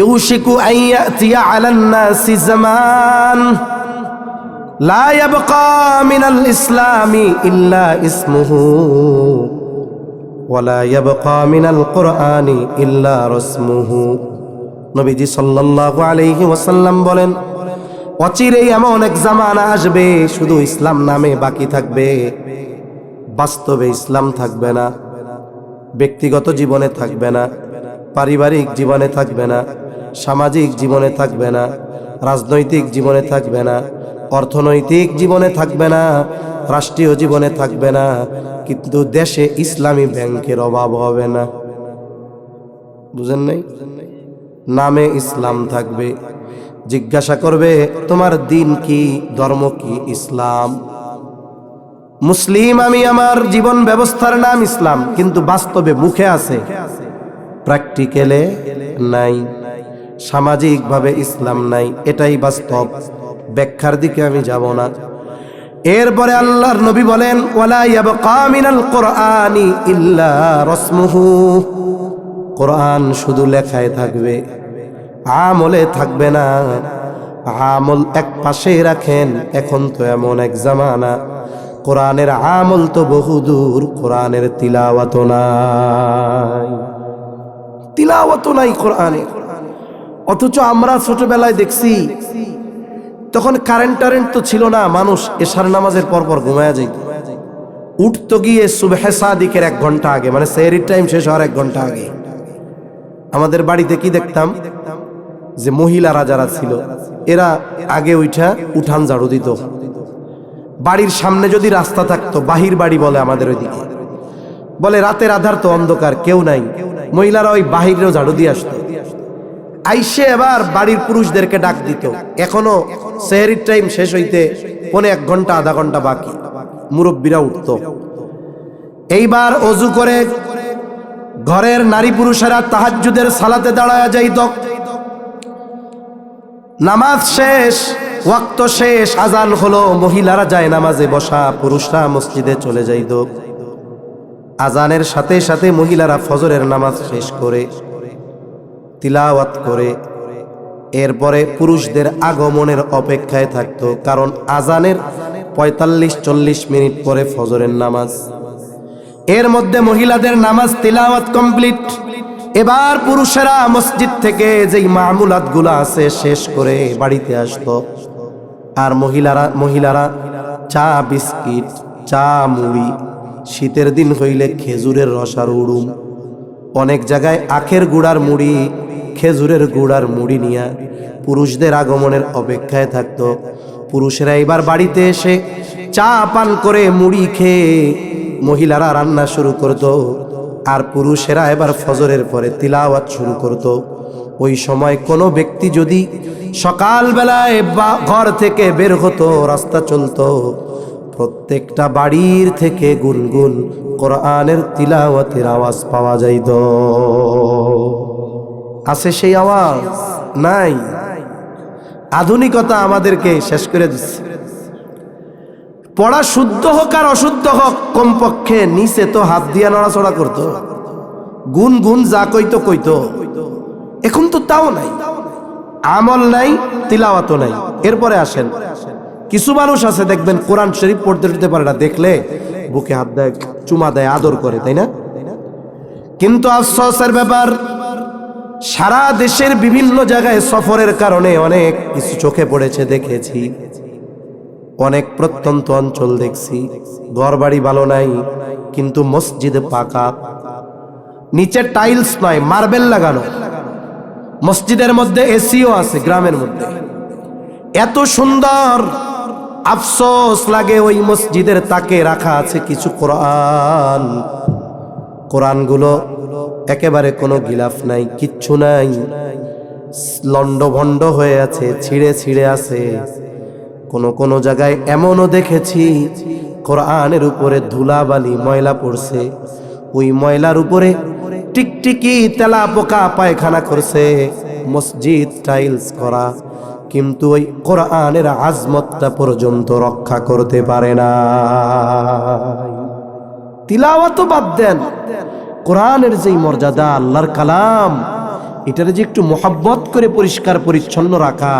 ইউশিকু আন ইয়াতিয়া আলান নাসি জামান লা ইয়াবকা মিনাল ইসলামি ইল্লা ইসমুহু ওয়া লা ইয়াবকা মিনাল কুরআনি ইল্লা রাসমুহু। নবীজি সাল্লাল্লাহু আলাইহি ওয়াসাল্লাম বলেন, অচিরেই এমন এক জামানা আসবে শুধু ইসলাম নামে বাকি থাকবে, বাস্তবে ইসলাম থাকবে না, ব্যক্তিগত জীবনে থাকবে না, পারিবারিক জীবনে থাকবে না, সামাজিক জীবনে থাকবে না, রাজনৈতিক জীবনে থাকবে না, অর্থনৈতিক জীবনে থাকবে না, রাষ্ট্রীয় জীবনে থাকবে না, কিন্তু দেশে ইসলামী ব্যাংকের অভাব হবে না। বুঝেন নাই? নামে ইসলাম থাকবে, জিজ্ঞাসা করবে তোমার দিন কি, ধর্ম কি? ইসলাম। মুসলিম আমি, আমার জীবন ব্যবস্থার নাম ইসলাম, কিন্তু বাস্তবে মুখে আছে, প্র্যাকটিক্যালে নাই, সামাজিকভাবে ইসলাম নাই, এটাই বাস্তব। ব্যাখ্যার দিকে আমি যাব না। এরপরে আল্লাহর নবী বলেন, ওয়ালা ইয়াবকা মিনাল কুরআনি ইল্লা রাসমুহু। কোরআন শুধু লেখায় থাকবে, আমলে থাকবে না। আমল এক পাশে রাখেন, এখন তো এমন এক জামানা কোরআনের আমল তো বহুদূর, কোরআনের তিলাওয়াত নাই, তিলাওয়াত নাই কোরআনের। অথচ আমরা ছোটবেলায় দেখছি তখন কারেন্ট তো ছিল না, মানুষ এশার নামাজের পরপর ঘুমায়া যেত, উঠতো গিয়ে সুবহে সাদিকের 1 ঘন্টা আগে, মানে সেহরির টাইম শেষ হওয়ার 1 ঘন্টা আগে। আমাদের বাড়িতে কি দেখতাম, যে মহিলারা যারা ছিল এরা আগে উঠা উঠান ঝাড়ু দিত। বাড়ির সামনে যদি রাস্তা থাকতো, বাহির বাড়ি বলে আমাদের ওইদিকে, বলে রাতের আধার তো অন্ধকার, কেউ নাই, মহিলারা ওই বাহিরেও ঝাড়ু দিয়ে আসতো। আইসে এবার বাড়ির পুরুষদেরকে ডাক দিত। এখনো সেহরির টাইম শেষ হইতে 1 ঘন্টা আধা ঘন্টা বাকি, মুরব্বীরা উঠত। এইবার অজু করে ঘরের নারী পুরুষেরা তাহাজ্জুদের সালাতে দাঁড়ায়া যাইত। নামাজ শেষ, ওয়াক্ত শেষ, আজান হলো, মহিলারা যায় নামাজে বসা, পুরুষরা মসজিদে চলে যাইত। আজানের সাথে সাথে মহিলারা ফজরের নামাজ শেষ করে তিলাওয়াত করে এরপরে পুরুষদের আগমনের অপেক্ষায় থাকতো, কারণ আজানের 45-40 মিনিট পরে ফজরের নামাজ। এর মধ্যে মহিলাদের নামাজ তিলাওয়াত কমপ্লিট। এবার পুরুষেরা মসজিদ থেকে যেই মামুলাত গুলা আছে শেষ করে বাড়িতে আসতো, আর মহিলারা চা বিস্কিট, চা মুড়ি, শীতের দিন হইলে খেজুরের রস আর উড়ুম, অনেক জায়গায় আখের গুড়ার মুড়ি, খেজুরের গুড়ার মুড়ি নিয়ে পুরুষদের আগমনের অপেক্ষায় থাকতো। পুরুষেরা এবার বাড়িতে এসে চা পান করে মুড়ি খেয়ে মহিলারা রান্না শুরু করত, আর পুরুষেরা এবার ফজরের পরে তিলাওয়াত শুরু করত। ওই সময় কোনো ব্যক্তি যদি সকালবেলায় ঘর থেকে বের হতো, রাস্তা চলতো, প্রত্যেকটা বাড়ির থেকে গুনগুন কোরআনের তিলাওয়াতের আওয়াজ পাওয়া যাইত। আছে সেই আওয়াজ? নাই। আধুনিকতা আমাদেরকে শেষ করে দিচ্ছে। পড়া শুদ্ধ হোক আর অশুদ্ধ হোক, কমপক্ষে নিচে তো হাত দিয়া নড়াচড়া করতো, গুন গুন যা কইতো কইতো। এখন তো তাও নাই, আমল নাই, তিলাওয়াতও নাই। এরপরে আসেন, কিছু মানুষ আছে দেখবেন কোরআন শরীফ পড়তে দিতে পারে না, দেখলে বুকে হাত দেয়, চুমা দেয়, আদর করে, তাই না? কিন্তু আফসোসের ব্যাপার, সারা দেশের বিভিন্ন জায়গায় সফরের কারণে অনেক কিছু চোখে পড়েছে, দেখেছি। অনেক প্রত্যন্ত অঞ্চল দেখছি, ঘর বাড়ি ভালো নাই, কিন্তু মসজিদে পাকা, নিচে টাইলস নয়, মার্বেল লাগানো, মসজিদের মধ্যে এসিও আছে। গ্রামের মধ্যে এত সুন্দর, আফসোস লাগে ওই মসজিদের তাকে রাখা আছে কিছু কোরআন, কোরআনগুলো একেবারে কোনো গিলাফ নাই, কিচ্ছু নাই, লন্ডভন্ড হয়ে আছে, ছিঁড়ে ছিঁড়ে আছে। কোনো জায়গায় এমনও দেখেছি কোরআনের উপরে ধুলাবালি ময়লা পড়ছে, ওই ময়লার উপরে টিকটিকি তেলা পোকা পায়খানা করছে। মসজিদ টাইলস করা, কিন্তু ওই কোরআনের আজমতটা পর্যন্ত রক্ষা করতে পারে না। তিলাওয়াত বাদ দেন, কোরআনের যেই মর্যাদা, আল্লাহর কালাম, এটারে যে একটু মোহাব্বত করে পরিষ্কার পরিচ্ছন্ন রাখা,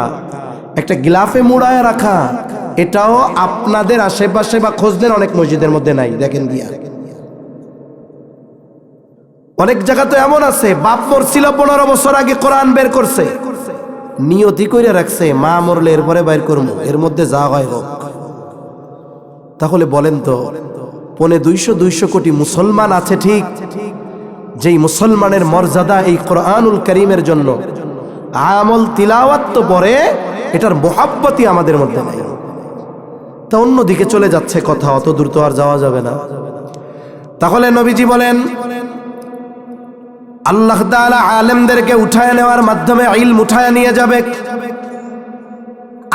একটা গিলাফে মুড়ায় রাখা, এটাও আপনাদের আশেপাশে বা খোঁজলেন অনেক মসজিদের মধ্যে নাই। দেখেন দিয়া অনেক জায়গা তো এমন আছে, বাপ মরছিল 15 বছর আগে কোরআন বের করছে, নিয়তি করে রাখছে মা মরলে এরপরে বাইর করবো, এর মধ্যে যা হয় হোক। তাহলে বলেন তো, 200 কোটি মুসলমান আছে ঠিক, যেই মুসলমানের মর্যাদা এই কোরআনুল কারীমের জন্য, আমল তিলাওয়াত তো পরে, এটার মোহাব্বতই আমাদের মধ্যে নাই। তা অন্যদিকে চলে যাচ্ছে কথা, অত দূর তো আর যাওয়া যাবে না। তাহলে নবীজি বলেন আল্লাহ তাআলা আলেমদেরকে উঠায় নেওয়ার মাধ্যমে ইলম উঠায় নিয়ে যাবে।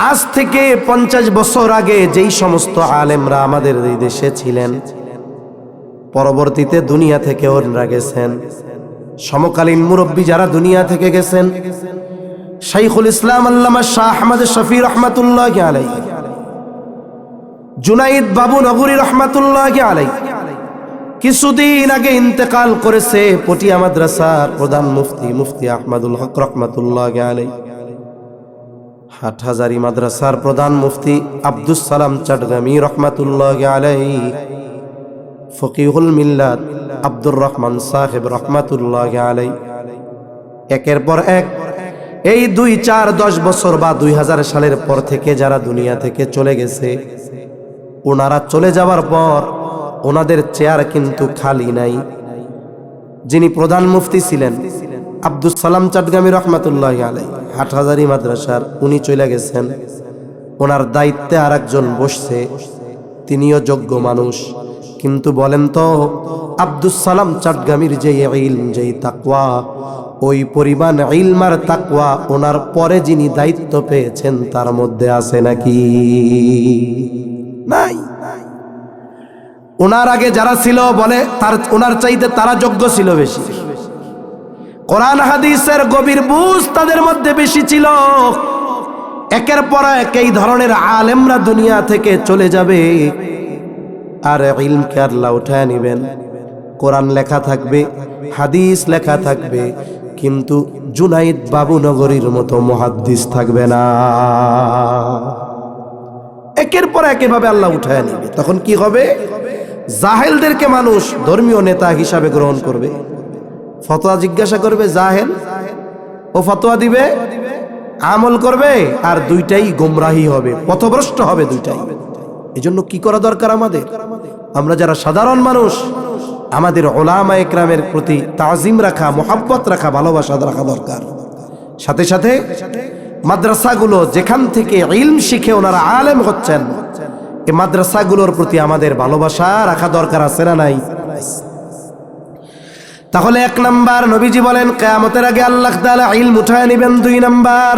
আজ থেকে 50 বছর আগে যেই সমস্ত আলেমরা আমাদের এই দেশে ছিলেন, পরবর্তীতে দুনিয়া থেকে ওনারা গেছেন, সমকালীন মুরব্বী যারা দুনিয়া থেকে গেছেন, শাইখুল ইসলাম আল্লামা শাহ আহমদ শফি রহমাতুল্লাহি আলাইহি, জুনাইদ বাবু নগরী রহমাতুল্লাহি আলাইহি, কিছুদিন আগে ইন্তেকাল করেছে পটিয়া মাদ্রাসার প্রধান মুফতি আহমদুল হক রহমাতুল্লাহি আলাইহি, হাটহাজারী মাদ্রাসার প্রধান মুফতি আব্দুস সালাম চট্টগ্রামী রহমাতুল্লাহি আলাইহি, ফকিহুল মিল্লাত আব্দুর রহমান সাহেব রহমাতুল্লাহি আলাইহি, একের পর এক এই 2, 4, 10 বছর বা 2000 সালের পর থেকে যারা দুনিয়া থেকে চলে গেছে, ওনারা চলে যাওয়ার পর ওনাদের চেয়ার কিন্তু খালি নাই। যিনি প্রধান মুফতি ছিলেন আব্দুস সালাম চট্টগ্রামী রহমাতুল্লাহি আলাইহি, হাটহাজারী মাদ্রাসার, উনি চলে গেছেন। ওনার দায়িত্বে আরেকজন বসছে, তিনিও যোগ্য মানুষ, কিন্তু বলেন তো আব্দুস সালাম চট্টগ্রামীর যে ইলম, যেই তাকওয়া, ওই পরিমাণ ইলম আর তাকওয়া ওনার পরে যিনি দায়িত্ব পেয়েছেন তার মধ্যে আছে নাকি? নাই। ওনার আগে যারা ছিল বলে ওনার চাইতে তারা যোগ্য ছিল বেশি, কোরআন হাদিসের গভীর বুঝ তাদের মধ্যে বেশি ছিল। একের পর এক এই ধরনের আলেমরা দুনিয়া থেকে চলে যাবে, আর ইলমকে আল্লাহ উঠায় নিবেন। কোরআন লেখা থাকবে, হাদিস লেখা থাকবে, কিন্তু জুনাইদ বাবু নগরীর মতো মুহাদ্দিস থাকবে না। একের পর এক এভাবে আল্লাহ উঠায় নিবে। তখন কি হবে? জাহেলদেরকে মানুষ ধর্মীয় নেতা হিসাবে গ্রহণ করবে, ফতোয়া জিজ্ঞাসা করবে, জাহেল ও ফতোয়া দিবে, আমল করবে, আর দুইটাই গোমরাহি হবে, পথভ্রষ্ট হবে দুইটাই। এজন্য কি করা দরকার আমাদের? আমরা যারা সাধারণ মানুষ, আমাদের উলামা ইকরামের প্রতি তাজিম রাখা, মোহাব্বত রাখা, ভালোবাসা রাখা দরকার। সাথে সাথে মাদ্রাসাগুলো যেখান থেকে ইলম শিখে ওনারা আলেম হচ্ছেন, এই মাদ্রাসাগুলোর প্রতি আমাদের ভালোবাসা রাখা দরকার আছে না নাই? তাহলে 1 নাম্বার, নবীজি বলেন কিয়ামতের আগে আল্লাহ তাআলা ইলম উঠায় নেবেন। 2 নাম্বার,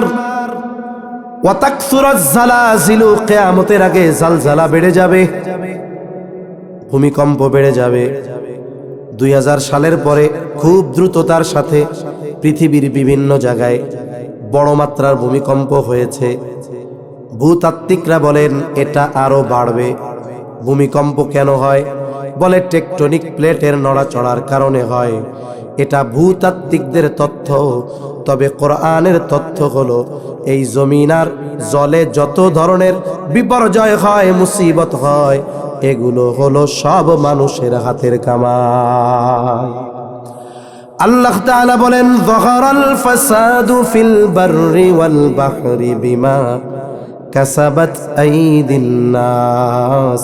ওয়া তাকসুরাজ জালাজিলু, কিয়ামতের আগে জালজালা বেড়ে যাবে, ভূমিকম্প বেড়ে যাবে। 2000 সালের পরে খুব দ্রুততার সাথে পৃথিবীর বিভিন্ন জায়গায় বড় মাত্রার ভূমিকম্প হয়েছে। ভূতাত্ত্বিকরা বলেন এটা আরো বাড়বে। ভূমিকম্প কেন হয়? বলে টেকটনিক প্লেটের নড়াচড়ার কারণে হয়। এটা ভূতাত্ত্বিকদের তথ্য। তবে কোরআনের তথ্য হলো এই জমিনার জলে যত ধরনের বিপর্যয় হয়, মুসিবত হয়, এগুলো হলো সব মানুষের হাতের কামাই। আল্লাহ তাআলা বলেন যাহারাল ফাসাদু ফিল বাররি ওয়াল বাহরি বিমা কাসাবাত আইদিন নাস,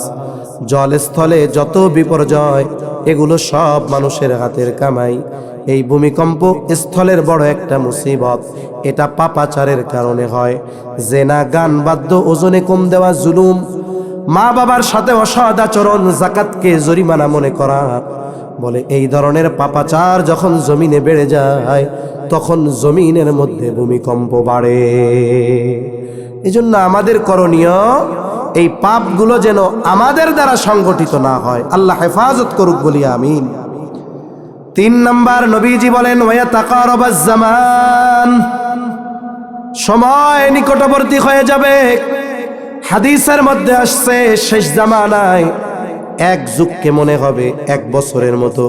জলস্থলে যত বিপর্যয় এগুলো সব মানুষের হাতের কামাই। এই ভূমিকম্প স্থলের বড় একটা মুসিবত, এটা পাপাচারের কারণে হয়। জেনা, গান বাদ্য, ওজনে কম দেওয়া, জুলুম, মা বাবার সাথে অসৎ আচরণ, যাকাতকে জরিমানা মনে করা। বলে এই ধরনের পাপাচার যখন জমিনে বেড়ে যায় তখন জমিনের মধ্যে ভূমিকম্প বাড়ে। এজন্য আমাদের করণীয় এই পাপগুলো যেন আমাদের দ্বারা সংগঠিত না হয়। আল্লাহ হেফাজত করুক বলি আমিন। 3 নাম্বার, নবীজি বলেন ওয়া তাকারাবাজ জামান, সময় নিকটবর্তী হয়ে যাবে। হাদিসের মধ্যে আসছে শেষ জামানায় এক যুগকে মনে হবে 1 বছরের মতো,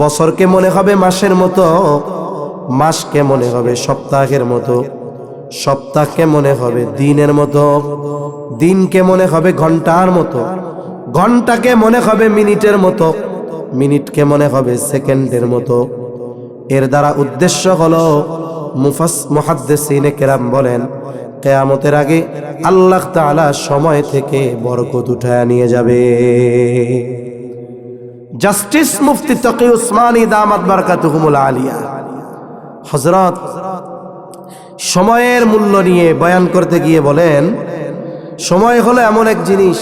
বছরকে মনে হবে মাসের মতো, মাসকে মনে হবে সপ্তাহের মতো, সপ্তাহকে মনে হবে দিনের মতো, দিনকে মনে হবে ঘন্টার মতো, ঘন্টাকে মনে হবে মিনিটের মতো, মিনিটকে মনে হবে সেকেন্ডের মতো। এর দ্বারা উদ্দেশ্য হলো মুহাদ্দিসিনে কেরাম বলেন কিয়ামতের আগে আল্লাহ তাআলা সময় থেকে বরকত উঠায় নিয়ে যাবে। জাস্টিস মুফতি তকি উসমানী দামাত বারাকাতুহুমুল আলিয়া হযরত সময়ের মূল্য নিয়ে বয়ান করতে গিয়ে বলেন, সময় হলো এমন এক জিনিস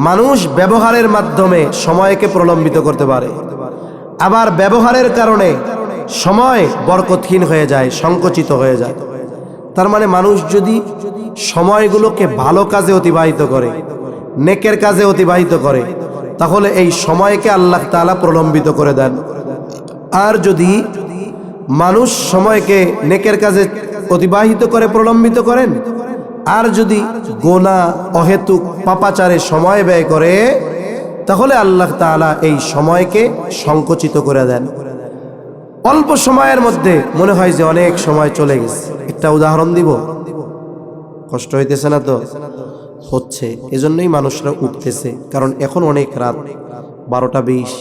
মানুষ ব্যবহারের মাধ্যমে সময়কে প্রলম্বিত করতে পারে, আবার ব্যবহারের কারণে সময় বরকতহীন হয়ে যায়, সংকুচিত হয়ে যায়। তার মানে মানুষ যদি সময়গুলোকে ভালো কাজে অতিবাহিত করে, নেকের কাজে অতিবাহিত করে, তাহলে এই সময়কে আল্লাহ তাআলা প্রলম্বিত করে দেন। আর যদি মানুষ সময়কে নেকের কাজে অতিবাহিত করে প্রলম্বিত করেন, আর যদি গোনা অহেতুক পাপাচারে সময় ব্যয় করে, তাহলে আল্লাহ তাআলা এই সময়কে সংকুচিত করে দেন। অল্প সময়ের মধ্যে মনে হয় যে অনেক সময় চলে গেছে। একটা উদাহরণ দিব, কষ্ট হইতেছে না তো? হচ্ছে, এজন্যই মানুষরা উঠতেছে, কারণ এখন অনেক রাত, 12টা 20।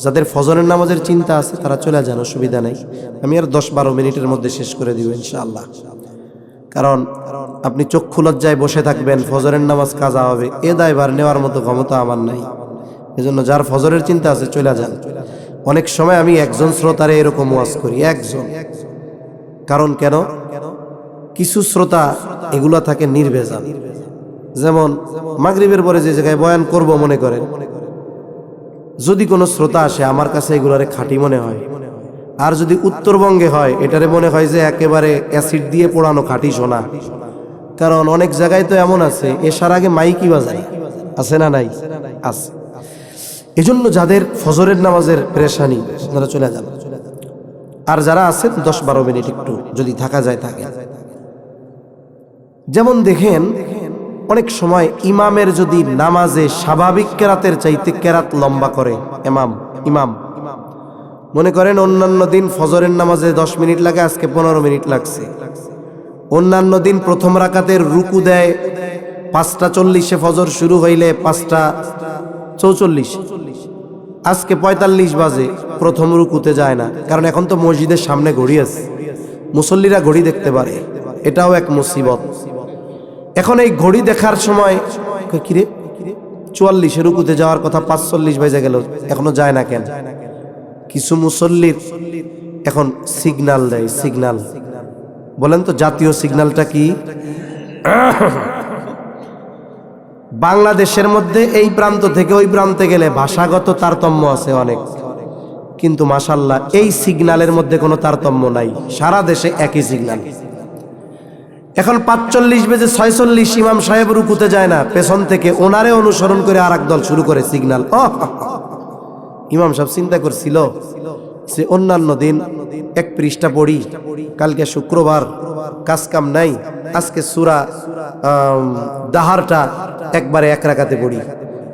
যাদের ফজরের নামাজের চিন্তা আছে তারা চলে যান, অসুবিধা নেই। আমি আর 10-12 মিনিটের মধ্যে শেষ করে দিব ইনশাআল্লাহ। কারণ আপনি চক্ষু লজ্জায় বসে থাকবেন, ফজরের নামাজ কাজা হবে, এ দায়ভার নেওয়ার মতো ক্ষমতা আমার নাই। এজন্য যার ফজরের চিন্তা আছে চলে যান। অনেক সময় আমি একজন শ্রোতারে এরকম ওয়াজ করি, একজন। কারণ কেন? কিছু শ্রোতা এগুলা থাকে নির্ভেজাল। যেমন মাগরিবের পরে যে জায়গায় বয়ান করব মনে করেন, যদি কোনো শ্রোতা আসে আমার কাছে এগুলারে খাঁটি মনে হয়, আর যদি উত্তরবঙ্গে হয় এটারে মনে হয় যে একেবারে অ্যাসিড দিয়ে পোড়ানো খাঁটি সোনা। কারণ অনেক জায়গায় তো এমন আছে এসার আগে মাইকি বাজায়, আছে না নাই? আছে। এজন্য যাদের ফজরের নামাজের পেরেশানি আপনারা চলে যান, আর যারা আছেন 10-12 মিনিট একটু যদি থাকা যায় থাকে। যেমন দেখেন অনেক সময় ইমামের যদি নামাজে স্বাভাবিক কেরাতের চাইতে কেরাত লম্বা করে ইমাম, মনে করেন অন্যান্য দিন ফজরের নামাজে 10 মিনিট লাগে, আজকে 15 মিনিট লাগছে। অন্যান্য দিন প্রথম রাকাতের রুকু দেয় 5:40, ফজর শুরু হইলে 5:44, আজকে 45 বাজে প্রথম রুকুতে যায় না। কারণ এখন তো মসজিদের সামনে ঘড়ি আছে, মুসল্লিরা ঘড়ি দেখতে পারে, এটাও এক মুসিবত। এখন এই ঘড়ি দেখার সময় কিরে 44 রুকুতে যাওয়ার কথা, 5:40 বেজে গেল, এখনো যায় না কেন? কিছু মুসল্লির এখন সিগন্যাল দেয়। সিগন্যাল বলেন তো জাতীয় সিগন্যালটা কি? বাংলাদেশের মধ্যে এই প্রান্ত থেকে ওই প্রান্তে গেলে ভাষাগত তারতম্য আছে অনেক, কিন্তু মাশাআল্লাহ এই সিগন্যালের মধ্যে কোনো তারতম্য নাই, সারা দেশে একই সিগন্যাল। এখন 5:40 বেজে 46 ইমাম সাহেব রুকুতে যায় না, পেছন থেকে ওনারে অনুসরণ করে আর এক দল শুরু করে সিগন্যাল। ইমাম সাহেব চিন্তা করছিল যে অন্যান্য দিন 1 পৃষ্ঠা পড়ি, কালকে শুক্রবার কাজ কাম নাই, আজকে সূরা দাহারটা একবারে 1 রাকাতে পড়ি,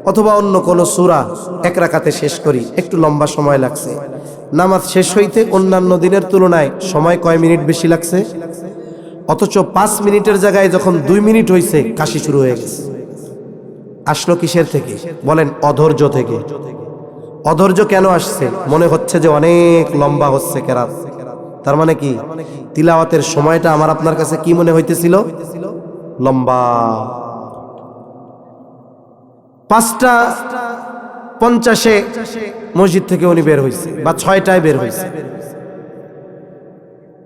অথবা অন্য কোনো সূরা 1 রাকাতে শেষ করি, একটু লম্বা সময় লাগছে। নামাজ শেষ হইতে অন্যান্য দিনের তুলনায় সময় কয় মিনিট বেশি লাগছে, অথচ 5 মিনিটের জায়গায় যখন 2 মিনিট হয়েছে কাশি শুরু হয়ে গেছে। আসলো কিসের থেকে? বলেন অধৈর্য থেকে। অধৈর্য কেন আসছে? মনে হচ্ছে যে অনেক লম্বা হচ্ছে কেরাত। তার মানে কি? তিলাওয়াতের সময়টা আমার আপনার কাছে কি মনে হইতেছিল? লম্বা। 5:50 মসজিদ থেকে উনি বের হয়েছে, বা 6টায় বের হয়েছে।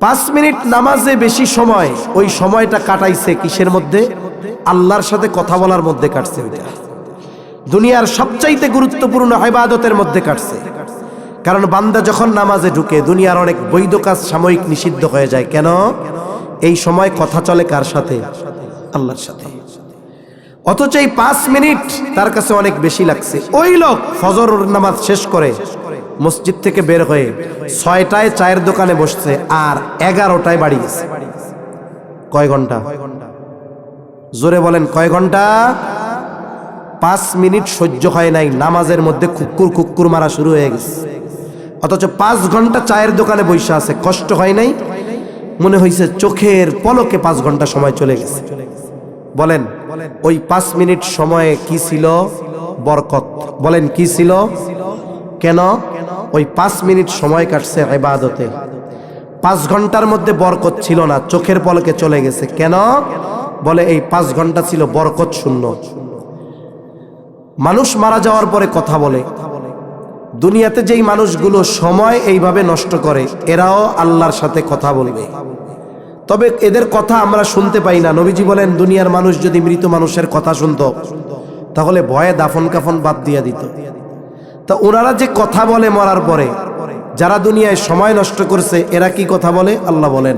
5 মিনিট নামাজে বেশি সময়, ওই সময়টা কাটাইছে কিসের মধ্যে? আল্লাহর সাথে কথা বলার মধ্যে কাটছে। ওইটা দুনিয়ার সবচাইতে গুরুত্বপূর্ণ ইবাদতের মধ্যে কাটছে। কারণ বান্দা যখন নামাজে ঢুকে দুনিয়ার অনেক বৈধ কাজ সাময়িক নিষিদ্ধ হয়ে যায়। কেন? এই সময় কথা চলে কার সাথে? আল্লাহর সাথে। অথচ এই 5 মিনিট তার কাছে অনেক বেশি লাগছে। ওই লোক ফজর নামাজ শেষ করে মসজিদ থেকে বের হয়ে 6টায় চায়ের দোকানে বসছে আর 11টায় বাড়ি গেছে। কয় ঘন্টা? জোরে বলেন, কয় ঘন্টা? 5 মিনিট সহ্য হয় নাই, নামাজের মধ্যে কুক্কুর কুক্কুর মারা শুরু হয়ে গেছে। অথচ 5 ঘন্টা চায়ের দোকানে বসে আছে, কষ্ট হয় নাই? মনে হয়েছে চোখের পলকে 5 ঘন্টা সময় চলে গেছে। বলেন ওই 5 মিনিট সময়ে কি ছিল? বরকত। বলেন কি ছিল? কেন? ওই 5 মিনিট সময় কাটছে ইবাদতে। 5 ঘন্টার মধ্যে বরকত ছিল না, চোখের পলকে চলে গেছে। কেন? বলে এই 5 ঘন্টা ছিল বরকত শূন্য। মানুষ মারা যাওয়ার পরে কথা বলে। দুনিয়াতে যেই মানুষগুলো সময় এইভাবে নষ্ট করে এরাও আল্লাহর সাথে কথা বলবে, তবে এদের কথা আমরা শুনতে পাই না। নবীজি বলেন দুনিয়ার মানুষ যদি মৃত মানুষের কথা শুনতো তাহলে ভয়ে দাফন কাফন বাদ দিয়ে দিত। তা ওনারা যে কথা বলে মরার পরে, যারা দুনিয়ায় সময় নষ্ট করছে এরা কি কথা বলে? আল্লাহ বলেন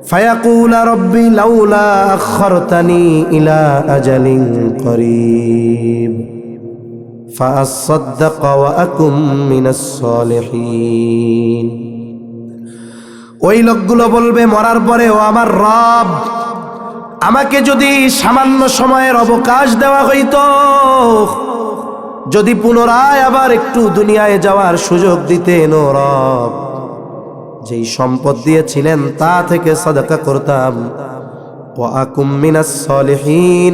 ফায়াকুলা রব্বি লাউলা আখরতানি ইলা আজালিন করিব ফাআসাদদাক ওয়া আকুম মিনাস সালিহিন। ওই লোকগুলো বলবে মরার পরে, ও আমার রব, আমাকে যদি সামান্য সময়ের অবকাশ দেওয়া হইতো, যদি পুনরায় আবার একটু দুনিয়ায় যাওয়ার সুযোগ দিতেন ও রব, যেই সম্পদ দিয়েছিলেন তা থেকে সাদাকা করতাম, ওয়া আকুম মিনাস সালিহিন,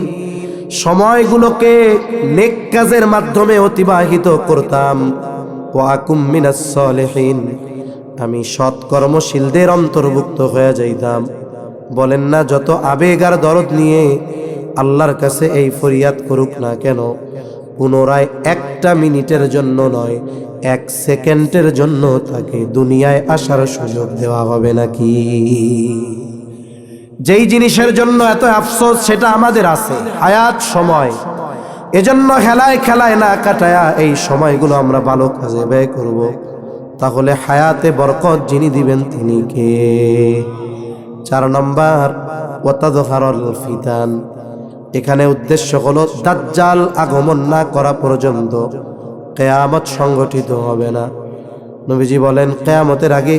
সময়গুলোকে নেক কাজের মাধ্যমে অতিবাহিত করতাম, ওয়া আকুম মিনাস সালিহিন, আমি সৎকর্মশীলদের অন্তর্ভুক্ত হয়ে যাইতাম। বলেন না যত আবেগ আর দরদ নিয়ে আল্লাহর কাছে এই ফরিয়াদ করুক না কেন, পুনরায় 1টা মিনিটের জন্য নয়, 1 সেকেন্ডের জন্য তাকে দুনিয়ায় আসার সুযোগ দেওয়া হবে নাকি? যেই জিনিসের জন্য এত আফসোস সেটা আমাদের আছে, হায়াত সময়। এজন্য খেলায় খেলায় না কাটায়া এই সময়গুলো আমরা ভালো কাজে ব্যয় করব। তাহলে হায়াতে বরকত যিনি দিবেন তিনি কে? 4 নম্বর ওয়াতাযহারুল ফিতান। এখানে উদ্দেশ্য হলো দাজ্জাল আগমন না করা পর্যন্ত কিয়ামত সংগঠিত হবে না। নবীজি বলেন কিয়ামতের আগে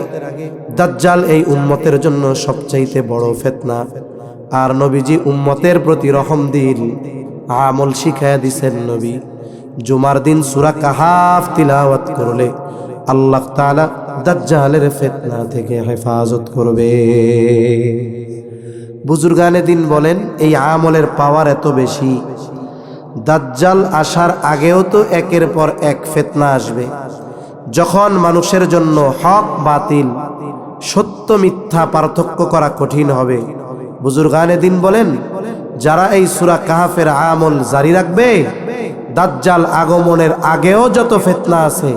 দাজ্জাল এই উম্মতের জন্য সবচাইতে বড় ফিতনা। আর নবীজি উম্মতের প্রতি রহম দিল, আমল শিখায়া দিছেন। নবী জুমার দিন সূরা কাহাফ তিলাওয়াত করলে আল্লাহ তাআলা দাজ্জালের ফিতনা থেকে হেফাজত করবে। বুজুর্গানে দিন বলেন এই আমলের পাওয়ার এত বেশি, দাজ্জাল আসার আগেও তো একের পর এক ফিতনা আসবে। যখন মানুষের জন্য হক বাতিল, সত্য মিথ্যা পার্থক্য করা কঠিন হবে, বুজুর্গানে দিন বলেন যারা এই সূরা কাহাফের আমল জারি রাখবে, দাজ্জাল আগমনের আগেও যত ফিতনা আছে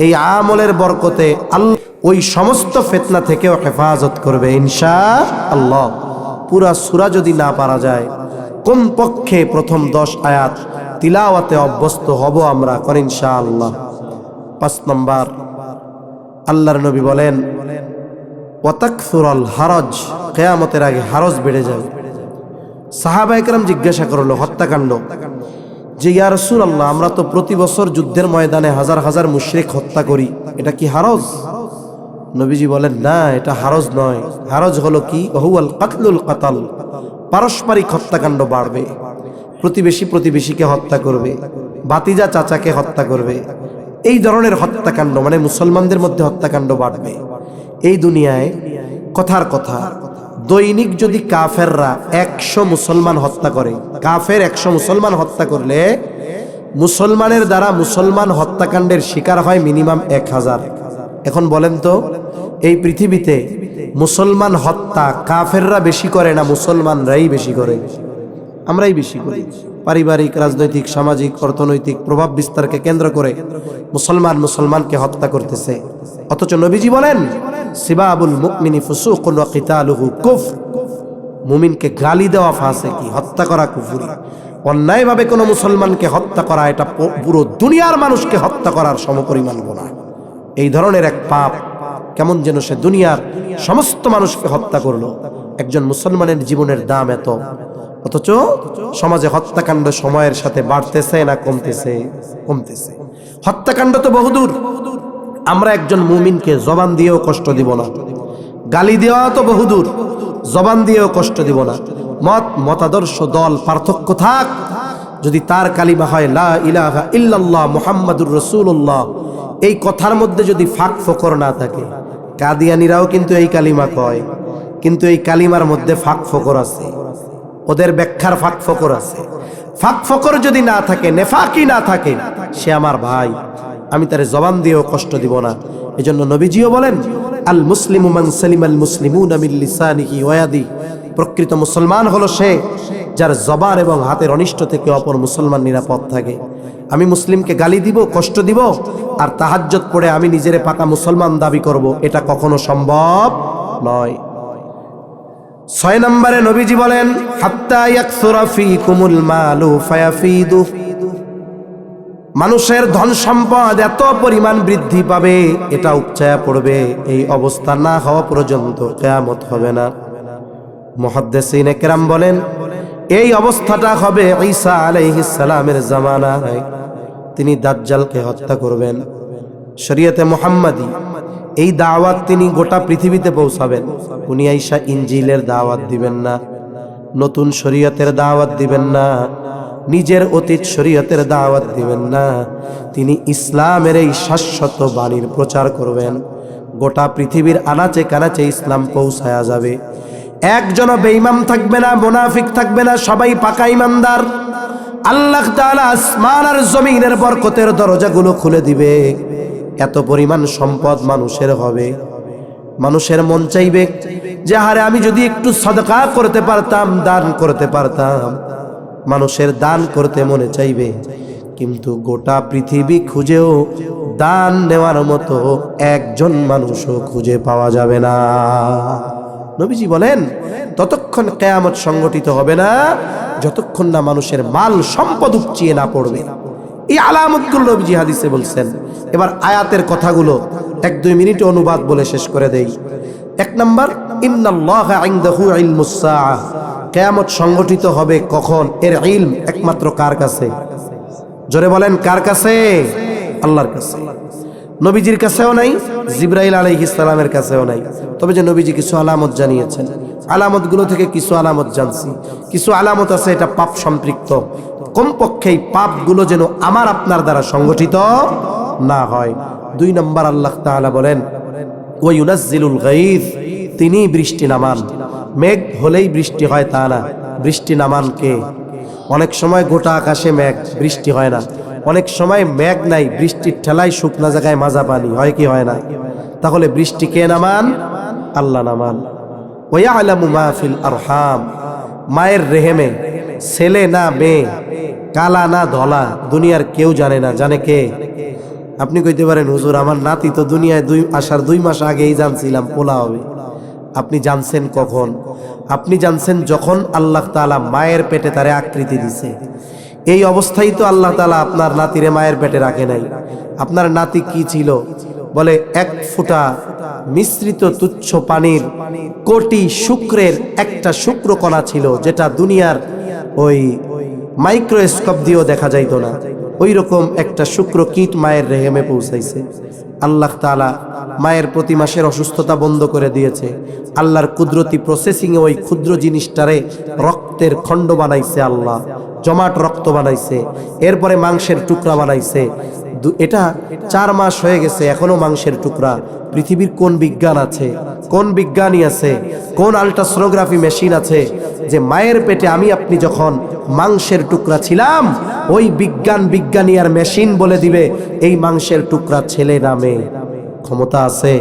এই আমলের বরকতে আল্লাহ ওই সমস্ত ফিতনা থেকেও হেফাজত করবে ইনশাআল্লাহ। পুরা সূরা যদি না পারা যায়, কমপক্ষে প্রথম 10 আয়াত তিলাওয়াতে অভ্যস্ত হব আমরা, করেন ইনশাআল্লাহ। 5 নম্বর আল্লাহর নবী বলেন ওয়াতাকসুরুল হারাজ, কিয়ামতের আগে হারজ বেড়ে যাবে। সাহাবায়ে কেরাম জিজ্ঞাসা করলো হত্যাকাণ্ড, যে ইয়া রাসূলুল্লাহ আমরা তো প্রতি বছর যুদ্ধের ময়দানে হাজার হাজার মুশরিক হত্যা করি, এটা কি হারজ? নবীজি বলেন না, এটা হারজ নয়। হারজ হলো কি? হুয়াল কাতলুল কাতাল, পারস্পরিক হত্যাকাণ্ড বাড়বে। প্রতিবেশী প্রতিবেশীকে হত্যা করবে, ভাতিজা চাচাকে হত্যা করবে, এই ধরনের হত্যাকাণ্ড, মানে মুসলমানদের মধ্যে হত্যাকাণ্ড বাড়বে। এই দুনিয়ায় কথার কথা দৈনিক যদি কাফেররা 100 মুসলমান হত্যা করে, কাফের 100 মুসলমান হত্যা করলে মুসলমানের দ্বারা মুসলমান হত্যাকাণ্ডের শিকার হয় মিনিমাম 1000। এখন বলেন তো এই পৃথিবীতে মুসলমান হত্যা কাফেররা বেশি করে না মুসলমানরাই বেশি করে? আমরাই বেশি করি। পারিবারিক, রাজনৈতিক, সামাজিক, অর্থনৈতিক প্রভাব বিস্তারকে কেন্দ্র করে মুসলমানকে হত্যা করতেছে। অথচ নবীজি বলেন সিবাবুল মুমিনি ফুসুকুন ওয়া কিতালুহু কুফর, মুমিনকে গালি দেওয়া ফাসিকি, হত্যা করা কুফরি। অন্যায়ভাবে কোনো মুসলমানকে হত্যা করা এটা পুরো দুনিয়ার মানুষকে হত্যা করার সমপরিমাণ গুনাহ। এই ধরনের এক পাপ, কেমন যেন সে দুনিয়ার সমস্ত মানুষকে হত্যা করলো। একজন মুসলমানের জীবনের দাম এত, অথচ সমাজে হত্যাকাণ্ড সময়ের সাথে বাড়তেছে না কমতেছে? কমতেছে। হত্যাকাণ্ড তো বহুদূর। আমরা একজন মুমিনকে জবান দিয়েও কষ্ট দিব না, গালি দেওয়া তো বহুদূর, জবান দিয়েও কষ্ট দিব না। মতাদর্শ, দল পার্থক্য থাক, যদি তার কালিমা হয় লা ইলাহা ইল্লাল্লাহ মুহাম্মাদুর রাসূলুল্লাহ, এই কথার মধ্যে যদি ফাঁক ফোকর না থাকে, কাদিয়ানীরাও কিন্তু এই কালিমা কয়, কিন্তু এই কালিমার মধ্যে ফাঁক ফোকর আছে, ওদের ব্যাখ্যার ফাঁক ফোকর আছে। ফাঁক ফোকর যদি না থাকে, নেফাকি না থাকে, সে আমার ভাই, আমি তারে জবান দিয়েও কষ্ট দিব না। এজন্য নবীজিও বলেন, আল মুসলিমু মান সালিমাল মুসলিমুনা মিন লিসানিহি ওয়া ইয়াদিহি, প্রকৃত মুসলমান হলো সে যার জবান এবং হাতের অনিষ্ট থেকে অপর মুসলমান নিরাপদ থাকে। আমি মুসলিমকে গালি দিব, কষ্ট দিব, আর তাহাজ্জুদ পড়ে আমি নিজেরে পাকা মুসলমান দাবি করব, এটা কখনো সম্ভব নয়। 6 নম্বরে নবীজি বলেন, হাত্তা ইয়াকসুরা ফীকুমুল মালু ফায়াফিদু, মানুষের ধন সম্পদ এত পরিমাণ বৃদ্ধি পাবে, এটা উপচায়া পড়বে, এই অবস্থা না হওয়া পর্যন্ত কিয়ামত হবে না। মুহাদ্দিসিনে কেরাম বলেন, এই অবস্থাটা হবে ঈসা আলাইহিস সালামের জামানায়। তিনি দাজ্জালকে হত্যা করবেন। শরীয়তে মুহাম্মাদি এই দাওয়াত তিনি গোটা পৃথিবীতে পৌঁছাবেন। উনি আইসা ইনজিলের দাওয়াত দিবেন না, নতুন শরীয়তের দাওয়াত দিবেন না, নিজের অতীত শরীয়তের দাওয়াত দিবেন না। তিনি ইসলামের এই শাশ্বত বাণীর প্রচার করবেন। গোটা পৃথিবীর আনাচে কানাচে ইসলাম পৌঁছায়া যাবে। একজনও বেঈমান থাকবে না, মুনাফিক থাকবে না, সবাই পাকা ঈমানদার। আল্লাহ তাআলা আসমান আর জমিনের বরকতের দরজাগুলো খুলে দিবে। এত পরিমাণ সম্পদ মানুষের হবে, মানুষের মন চাইবে যে হারে আমি যদি একটু সাদকা করতে পারতাম, দান করতে পারতাম। মানুষের দান করতে মনে চাইবে, কিন্তু গোটা পৃথিবী খুঁজেও দান নেওয়ার মতো একজন মানুষও খুঁজে পাওয়া যাবে না। নবীজি বলেন, ততক্ষণ কিয়ামত সংগঠিত হবে না যতক্ষণ না মানুষের মাল সম্পদ উপচিয়ে না পড়বে। এই আলামতগুলো নবীজি হাদিসে বলছেন। এবার আয়াতের কথাগুলো 1-2 মিনিটে অনুবাদ বলে শেষ করে দেই। 1 নাম্বার, ইন্নাল্লাহা ইনদাহু ইলমুস সাআহ, কিয়ামত সংগঠিত হবে কখন, এর ইলম একমাত্র কার কাছে? জোরে বলেন, কার কাছে? আল্লাহর কাছে। নবীজির কাছেও নাই, জিবরাইল আলাইহিস সালামের কাছেও নাই। তবে যে নবীজি কিছু আলামত জানিয়েছেন, আলামতগুলো থেকে কিছু আলামত জানছি। কিছু আলামত আছে এটা পাপ সম্পৃক্ত, কমপক্ষে এই পাপগুলো যেন আমার আপনার দ্বারা সংগঠিত না হয়। 2 নম্বর, আল্লাহ তাআলা বলেন, ওয়া ইউনাজ্জিলুল গায়থ, তিনি বৃষ্টি নামান। মেঘ হলেই বৃষ্টি হয় তা না, বৃষ্টি নামান কে? অনেক সময় গোটা আকাশে মেঘ, বৃষ্টি হয় না। অনেক সময় মেঘ নাই, বৃষ্টির ঠেলায় শুকনা জায়গায় মাজা পানি হয় কি হয় না? তাহলে বৃষ্টি কে নামান? আল্লাহ নামান। ওয়া ইয়ালামু মা ফিল আরহাম, মায়ের রেহেমে ছেলে না মেয়ে, কালা না ধলা, দুনিয়ার কেউ জানে না। জানে কে? আপনি কইতে পারেন, হুজুর আমার নাতি তো দুনিয়ায় আসার 2 মাস আগেই জানছিলাম পোলা হবে। আপনি জানছেন কখন? আপনি জানছেন যখন আল্লাহ তাআলা মায়ের পেটে তারে আকৃতি দিছে। এই অবস্থায় তো আল্লাহ তাআলা আপনার নাতিরে মায়ের পেটে রাখে নাই। আপনার নাতি কি ছিল? বলে 1 ফোঁটা মিশ্রিত তুচ্ছ পানির কোটি শুক্রের একটা শুক্রকণা ছিল, যেটা দুনিয়ার ওই মাইক্রোস্কোপ দিয়েও দেখা যাইতো না। ওই রকম একটা শুক্র কীট মায়ের রেহেমে পৌঁছাইছে। আল্লাহ তাআলা মায়ের প্রতি মাসের অসুস্থতা বন্ধ করে দিয়েছে। আল্লাহর কুদরতি প্রসেসিংয়ে ওই ক্ষুদ্র জিনিসটারে রক্তের খণ্ড বানাইছে, আল্লাহ জমাট রক্ত বানাইছে, এরপরে মাংসের টুকরা বানাইছে। এটা 4 মাস হয়ে গেছে, এখনো মাংসের টুকরা। পৃথিবীর কোন বিজ্ঞান আছে, কোন বিজ্ঞানী আছে, কোন আল্ট্রাসোনোগ্রাফি মেশিন আছে যে মায়ের পেটে আমি আপনি যখন মাংসের টুকরা ছিলাম, ওই বিজ্ঞানী আর মেশিন বলে দিবে এই মাংসের টুকরা ছেলে না মেয়ে? ক্ষমতা আছে?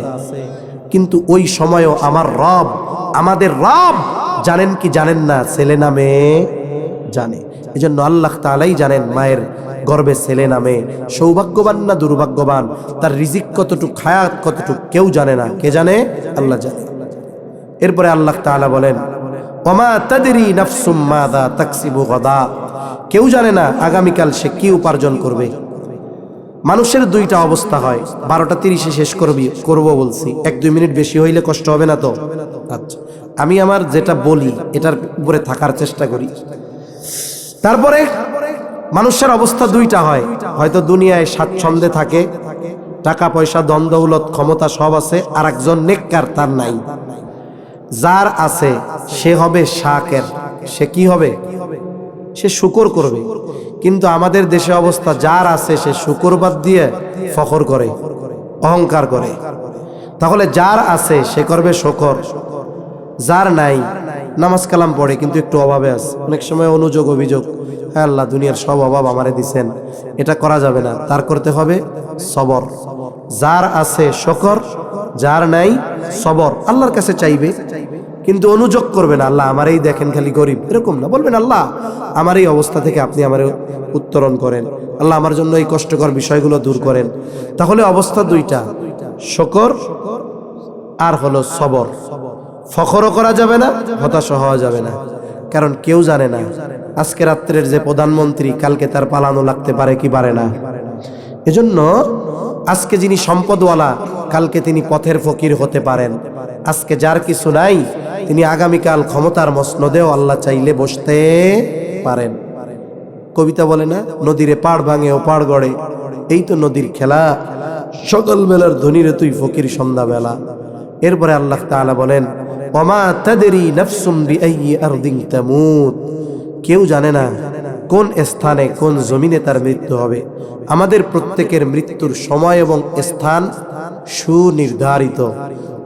কিন্তু ওই সময়ও আমার রব, আমাদের রব জানেন কি জানেন না ছেলে না মেয়ে? জানে। এজন্য আল্লাহ তাআলাই জানেন মায়ের গর্ভে ছেলে না মেয়ে, সৌভাগ্যবান না দুর্ভাগ্যবান, তার রিজিক কতটুক, হায়াত কতটুক কেউ জানে না। কে জানে? আল্লাহ জানে। এরপরে আল্লাহ তাআলা বলেন, ওমা তাদরি নাফসুম মাযা তাকসিবু গাদা, কেউ জানে না আগামীকাল সে কি উপার্জন করবে। মানুষের দুইটা অবস্থা হয়। 12:30 শেষ করব বলছি, 1-2 মিনিট বেশি হইলে কষ্ট হবে না তো? আচ্ছা, আমি আমার যেটা বলি এটার উপরে থাকার চেষ্টা করি। তারপরে মানুষের অবস্থা দুইটা হয়, হয়তো দুনিয়ায় স্বাচ্ছন্দ্যে থাকে, টাকা পয়সা ধন দৌলত ক্ষমতা সব আছে, আর একজন নেককার, তার নাই। যার আছে সে হবে শাকের, সে কি হবে? সে শুকর করবে। কিন্তু আমাদের দেশে অবস্থা, যার আছে সে শুকর বাদ দিয়ে ফখর করে, অহংকার করে। তাহলে যার আছে সে করবে শুকর, যার নাই নামাজ কালাম পড়ে কিন্তু একটু অভাবে আছে। অনেক সময় অনুযোগ অভিযোগ, হ্যাঁ আল্লাহ দুনিয়ার সব অভাব আমারে দিছেন, এটা করা যাবে না, তার করতে হবে সবর। যার আছে শুকর, যার নাই সবর। আল্লাহর কাছে চাইবে কিন্তু অনুযোগ করবে না, আল্লাহ আমারই দেখেন খালি গরিব, এরকম না। বলবেন আল্লাহ আমার এই অবস্থা থেকে আপনি আমার উত্তরণ করেন, আল্লাহ আমার জন্য এই কষ্টকর বিষয়গুলো দূর করেন। তাহলে অবস্থা দুইটা, শুকর আর হলো সবর। ফখরও করা যাবে না, হতাশ হওয়া যাবে না, কারণ কেউ জানে না আজকে রাত্রের যে প্রধানমন্ত্রী কালকে তার পালানো লাগতে পারে কি পারে না। এজন্য আজকে যিনি সম্পদওয়ালা কালকে তিনি পথের ফকির হতে পারেন। আজকে যার কিছু নাই তিনি আগামীকাল ক্ষমতার মসনদেও আল্লাহ চাইলে বসতে পারেন। কবিতা বলে না, নদীরে পাড় ভাঙে ও পাড় গড়ে, এই তো নদীর খেলা, সকাল বেলার ধনীরে তুই ফকির সন্ধ্যাবেলা। এরপরে আল্লাহ তাআলা বলেন ওমা তাদরি নাফসুম বিআইয়ি আরদিন তামুত, কেউ জানে না কোন স্থানে কোন জমিনে তার মৃত্যু হবে। আমাদের প্রত্যেকের মৃত্যুর সময় এবং স্থান সুনির্ধারিত,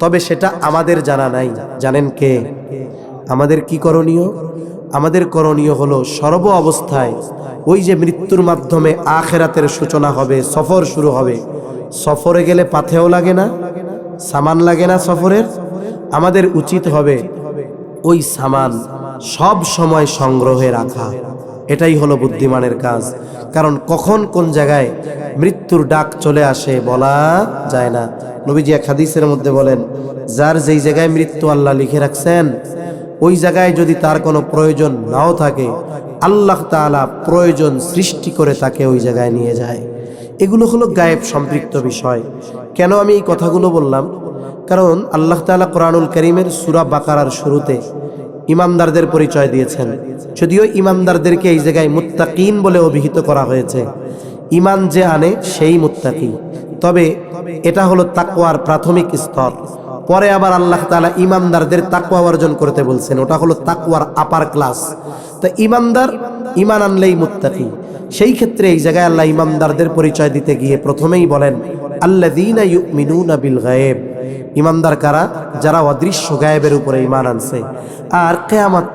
তবে সেটা আমাদের জানা নাই। জানেন কে? আমাদের কি করণীয়? আমাদের করণীয় হলো সর্ব অবস্থায় ওই যে মৃত্যুর মাধ্যমে আখিরাতের সূচনা হবে, সফর শুরু হবে। সফরে গেলে পাথেও লাগে না, সামান লাগে না সফরের। আমাদের উচিত হবে ওই সামান সব সময় সংগ্রহে রাখা, এটাই হলো বুদ্ধিমানের কাজ। কারণ কখন কোন জায়গায় মৃত্যুর ডাক চলে আসে বলা যায় না। নবীজি এক হাদিসের মধ্যে বলেন, যার যেই জায়গায় মৃত্যু আল্লাহ লিখে রাখছেন ওই জায়গায় যদি তার কোনো প্রয়োজন নাও থাকে, আল্লাহ তাআলা প্রয়োজন সৃষ্টি করে তাকে ওই জায়গায় নিয়ে যায়। এগুলো হলো গায়েব সম্পৃক্ত বিষয়। কেন আমি এই কথাগুলো বললাম? কারণ আল্লাহ তাআলা কোরআনুল কারীমের সূরা বাকারার শুরুতে ইমানদারদের পরিচয় দিয়েছেন। যদিও ইমানদারদেরকে এই জায়গায় মুত্তাকিন বলে অভিহিত করা হয়েছে, ইমান যে আনে সেই মুত্তাকি, তবে এটা হলো তাকওয়ার প্রাথমিক স্তর। পরে আবার আল্লাহ তাআলা ইমানদারদের তাকওয়া অর্জন করতে বলছেন, ওটা হলো তাকওয়ার আপার ক্লাস। তা ইমানদার ইমান আনলেই মুত্তাকি। সেই ক্ষেত্রে এই জায়গায় আল্লাহ ইমানদারদের পরিচয় দিতে গিয়ে প্রথমেই বলেন আল্লাযীনা ইউমিনুনা বিল গায়ব। ইমানদার কারা? যারা অদৃশ্য গায়েবের উপরে ঈমান আনছে। আর কিয়ামত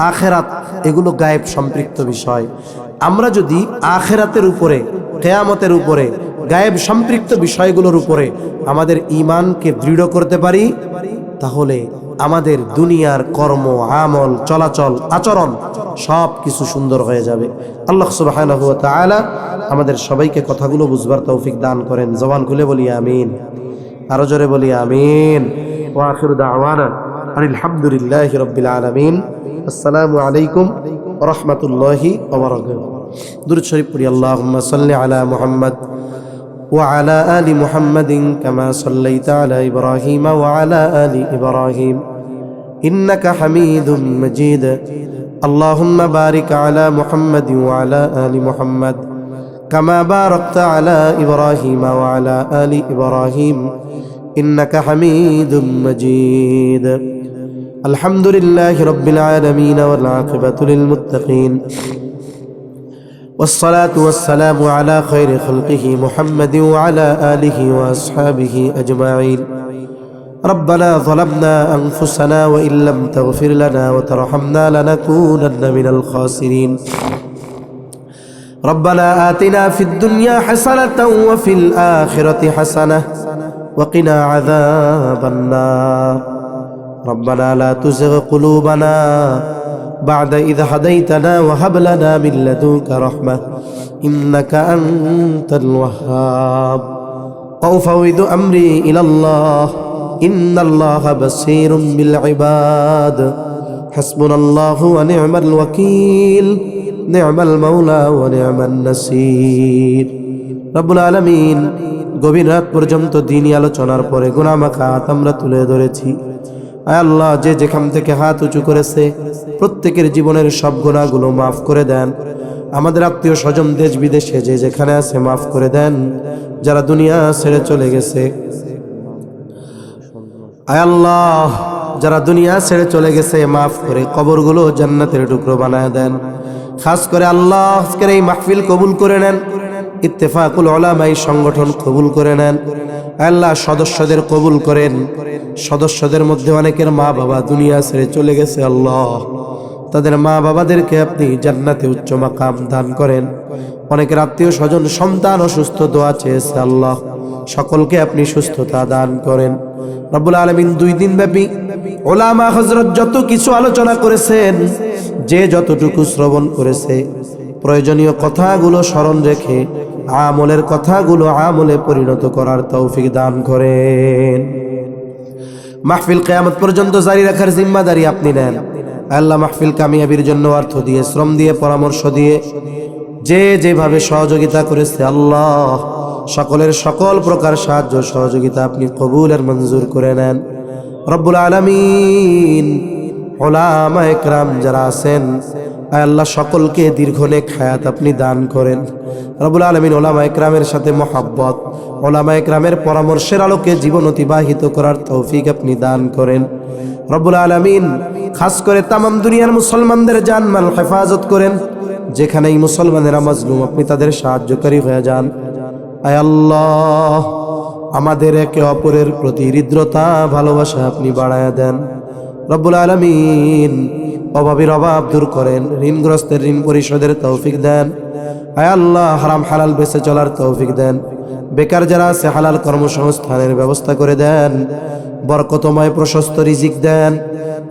আখিরাত এগুলো গায়েব সম্পৃক্ত বিষয়। আমরা যদি আখিরাতের উপরে, কিয়ামতের উপরে, গায়েব সম্পৃক্ত বিষয়গুলোর উপরে আমাদের ঈমানকে দৃঢ় করতে পারি, তাহলে আমাদের দুনিয়ার কর্ম আমল চলাচল আচরণ সব কিছু সুন্দর হয়ে যাবে। আল্লাহ সুবহানাহু ওয়া তাআলা আমাদের সবাইকে কথাগুলো বুঝবার তৌফিক দান করেন। জবান খুলে বলি আমিন, আরো জোরে বলি আমিন। ওয়া আখিরু দাওয়ানা আলহামদুলিল্লাহি রাব্বিল আলামিন। আসসালামু আলাইকুম ওয়া রাহমাতুল্লাহি ওয়া বারাকাতুহু। দুরূদ শরীফ পড়ি। আল্লাহুম্মা সাল্লি আলা মুহাম্মদ ওয়া আলা আলি মুহাম্মাদিন কামা সাল্লাইতা আলা ইব্রাহিম ওয়া আলা আলি ইব্রাহিম ইন্নাকা হামিদুম মাজিদ। আল্লাহুম্মা বারিক আলা মুহাম্মদ ওয়া আলা আলি মুহাম্মদ কামা বারাকতা আলা ইব্রাহিম ওয়া আলা আলি ইব্রাহিম ইন্নাকা হামিদুম মাজিদ। আলহামদুলিল্লাহি রাব্বিল আলামিন ওয়াল আকিবাতু লিল মুত্তাকিন والصلاة والسلام على خير خلقه محمد وعلى آله وأصحابه أجمعين. ربنا ظلمنا أنفسنا وإن لم تغفر لنا وترحمنا لنكونن من الخاسرين. ربنا آتنا في الدنيا حسنة وفي الآخرة حسنة وقنا عذاب النار. ربنا لا تزغ قلوبنا بعد إذ هديتنا وهب لنا من لدنك رحمة إنك أنت الوهاب. وأفوض أمري إلى الله إن الله بصير بالعباد. হাসবুনাল্লাহু ওয়া নি'মাল ওয়াকিল, নি'মাল মাওলা ওয়া নি'মান নাসির। রব্বুল আলামিন, গভীর রাত পর্যন্ত দ্বীনি আলোচনার পরে গুনাহ মাখা হাত আমরা তুলে ধরেছি। আয় আল্লাহ, যে যেখান থেকে হাত উঁচু করেছে প্রত্যেকের জীবনের সব গুনাহগুলো মাফ করে দেন। আমাদের আত্মীয় স্বজন দেশ বিদেশে যে যেখানে আছে মাফ করে দেন। যারা দুনিয়া ছেড়ে চলে গেছে, আয় আল্লাহ, যারা দুনিয়া ছেড়ে চলে গেছে মাফ করে কবরগুলো জান্নাতের টুকরো বানায় দেন। খাস করে আল্লাহ, আজকের এই মাহফিল কবুল করে নেন। ইত্তেফাকুল উলামা এই সংগঠন কবুল করে নেন। আল্লাহ, সদস্যদের কবুল করেন। সদস্যদের মধ্যে অনেকের মা বাবা দুনিয়া ছেড়ে চলে গেছে, আল্লাহ তাদের মা বাবাদেরকে আপনি জান্নাতে উচ্চ মাকাম দান করেন। অনেকের আত্মীয় স্বজন সন্তান অসুস্থ, দোয়া চেয়েছে, আল্লাহ সকলকে আপনি সুস্থতা দান করেন। রব্বুল আলামিন, 2 দিন ব্যাপী উলামা হযরত যত কিছু আলোচনা করেছেন, যে যতটুকু শ্রবণ করেছে, প্রয়োজনীয় কথাগুলো স্মরণ রেখে আমলের কথাগুলো আমলে পরিণত করার তৌফিক দান করেন। মাহফিল কিয়ামত পর্যন্ত জারি রাখার জিম্মাদারি আপনি নেন। আল্লাহ, মাহফিল কামিয়াবির জন্য অর্থ দিয়ে, শ্রম দিয়ে, পরামর্শ দিয়ে যে যেভাবে সহযোগিতা করেছে, আল্লাহ সকলের সকল প্রকার সাহায্য সহযোগিতা আপনি কবুল আর মঞ্জুর করে নেন। রব্বুল আলামিন, উলামা ইকরাম যারা আছেন, আল্লাহ সকলকে দীর্ঘনেক হায়াত আপনি দান করেন। রব্বুল আলামিন, উলামা ইকরামের সাথে মহব্বত, উলামা ইকরামের পরামর্শের আলোকে জীবন অতিবাহিত করার তৌফিক আপনি দান করেন। রব্বুল আলামিন, খাস করে তামাম দুনিয়ার মুসলমানদের জানমাল হেফাজত করেন। যেখানেই মুসলমানেরা মাজলুম, আপনি তাদের সাহায্যকারী হয়ে যান। আয় আল্লাহ, আমাদের একে অপরের প্রতি হৃদ্রতা, ভালোবাসা আপনি বাড়ায়া দেন। রব্বুল আলামিন, অভাবীর অভাব দূর করেন, ঋণগ্রস্তের ঋণ পরিশোধের তৌফিক দেন। আয় আল্লাহ, হারাম হালাল বেঁচে চলার তৌফিক দেন। বেকার যারা আছে হালাল কর্মসংস্থানের ব্যবস্থা করে দেন। বরকতময় প্রশস্ত রিজিক দেন।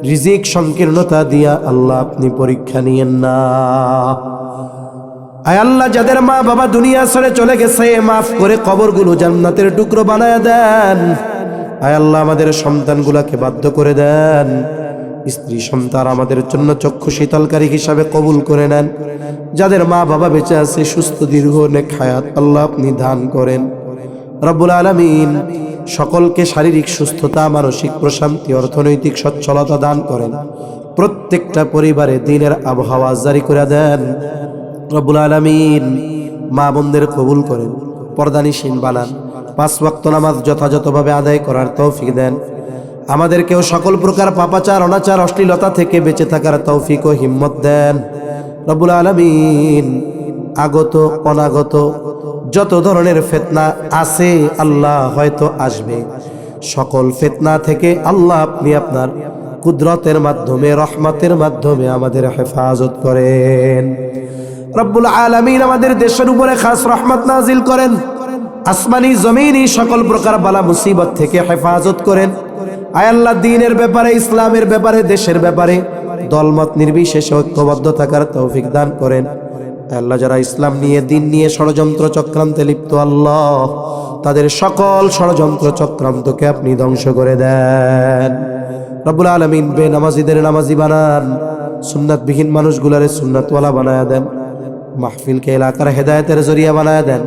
রিজিক সংকীর্ণতা দিয়া আল্লাহ আপনি পরীক্ষা নিয়েন না। আয় আল্লাহ, যাদের মা বাবা দুনিয়া ছেড়ে চলে গেছে মাফ করে কবরগুলো জান্নাতের টুকরো বানায় দেন। আয় আল্লাহ, আমাদের সন্তানগুলোকে বাধ্য করে দেন। স্ত্রী সন্তান আমাদের জন্য চক্ষু শীতলকারী হিসাবে কবুল করে নেন। যাদের মা বাবা বেঁচে আছে সুস্থ দীর্ঘ নেক হায়াত আল্লাহ আপনি দান করেন। রব্বুল আলামিন, সকলকে শারীরিক সুস্থতা, মানসিক প্রশান্তি, অর্থনৈতিক সচ্ছলতা দান করেন। প্রত্যেকটা পরিবারে দ্বীনের আবহাওয়া জারি করে দেন। রব্বুল আলামিন, মা বোনদের কবুল করেন, পর্দানিশীন বানান। 5 ওয়াক্ত নামাজ যথাযথভাবে আদায় করার তৌফিক দেন। আমাদেরকেও সকল প্রকার পাপাচার, অনাচার, অশ্লীলতা থেকে বেঁচে থাকার তৌফিক ও হিম্মত দেন। রব্বুল আলামিন, আগত অনাগত যত ধরনের ফিতনা আছে, আল্লাহ হয়তো আসবে, সকল ফিতনা থেকে আল্লাহ আপনি আপনার কুদরতের মাধ্যমে, রহমতের মাধ্যমে আমাদের হেফাজত করেন। রব্বুল আলামিন, আমাদের দেশের উপরে খাস রহমত নাজিল করেন। আসমানি জমিনি সকল প্রকার বালা মুসিবত থেকে হেফাজত করেন। আয় আল্লাহ, দ্বীনের ব্যাপারে, ইসলামের ব্যাপারে, দেশের ব্যাপারে দলমত নির্বিশেষে ঐক্যবদ্ধ থাকার তৌফিক দান করেন। আল্লাহ, যারা ইসলাম নিয়ে, দ্বীন নিয়ে ষড়যন্ত্র চক্রান্তে লিপ্ত, আল্লাহ তাদের সকল ষড়যন্ত্র চক্রান্তকে আপনি ধ্বংস করে দেন। রব্বুল আলামিন, বেনামাজিদের নামাজি বানান, সুন্নাতবিহীন মানুষগুলারে সুন্নাতওয়ালা বানায়া দেন। মাহফিলকে এলাকার হেদায়েতের জরিয়া বানায়া দেন।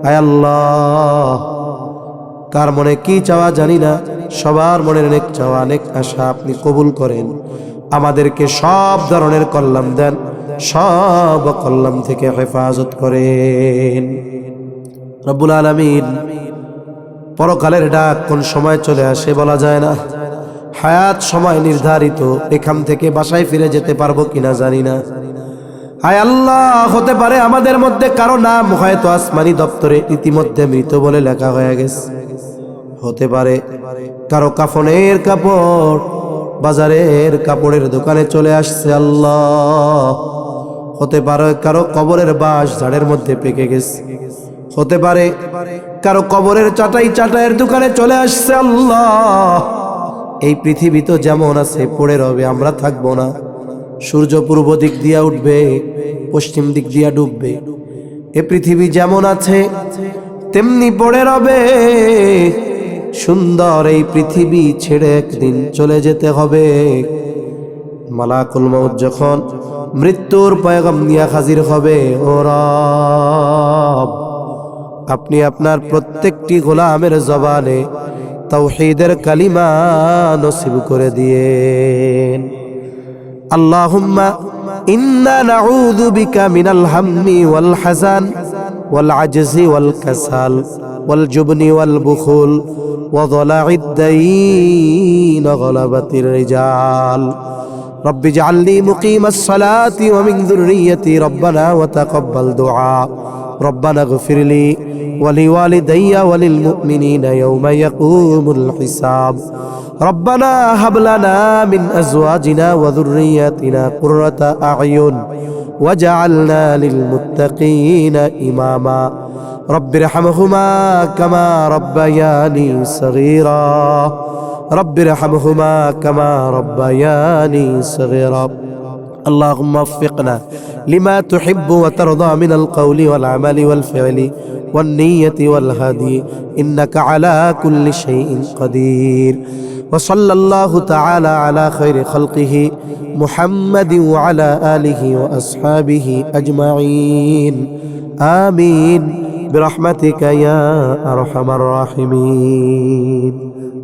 আয় আল্লাহ, কার মনে কি চাওয়া জানি না, সবার মনের নেক চাওয়া, নেক আশা আপনি কবুল করেন। আমাদেরকে সব ধরনের কল্যাণ দেন, সব কল্যাণ থেকে হেফাজত করেন। রব্বুল আলামিন, পরকালের ডাক কোন সময় চলে আসে বলা যায় না। হায়াত সময় নির্ধারিত, এখান থেকে বাসায় ফিরে যেতে পারবো কিনা জানি না। হায় আল্লাহ, হতে পারে আমাদের মধ্যে কারো নাম হয়তো আসমানি দপ্তরে ইতিমধ্যে মৃত বলে লেখা হয়ে গেছে। হতে পারে কারো কাফনের কাপড় বাজারের কাপড়ের দোকানে চলে আসছে, আল্লাহ। হতে পারে কারো কবরের বাঁশ ঝাড়ের মধ্যে পেকে গেছে। হতে পারে কারো কবরের চাটাইয়ের দোকানে চলে আসছে, আল্লাহ। এই পৃথিবী তো যেমন আছে পড়ে রবে, আমরা থাকবো না। সূর্য পূর্ব দিক দিয়া উঠবে, পশ্চিম দিক দিয়া ডুববে। এ পৃথিবী যেমন আছে তেমনি পড়ে রবে। সুন্দর এই পৃথিবী ছেড়ে একদিন চলে যেতে হবে। মালাকুল মউত যখন মৃত্যুর পয়গাম নিয়ে হাজির হবে, ও রব আপনি আপনার প্রত্যেকটি গোলামের জবানে তাওহীদের কালিমা নসিব করে দিয়েন। আল্লাহুম্মা ইন্না নাউযু বিকা মিনাল হাম্মি ওয়াল হাযান ওয়াল আজজি ওয়াল কাসাল ওয়াল জুবনি ওয়াল বুখুল ওয়া যালা'id দাইন ওয়া গলাবাতির রিজাল। رب اجعلني مقيم الصلاة ومن ذريتي ربنا وتقبل دعاء ربنا اغفر لي ولوالدي وللمؤمنين يوم يقوم الحساب ربنا هب لنا من أزواجنا وذرياتنا قرة أعين وجعلنا للمتقين إماما رب ارحمهما كما ربياني صغيرا رب ارحمهما كما ربياني صغيرا اللهم وفقنا لما تحب وترضى من القول والعمل والفعل والنية والهدي إنك على كل شيء قدير وصلى الله تعالى على خير خلقه محمد وعلى آله وأصحابه أجمعين آمين برحمتك يا أرحم الراحمين.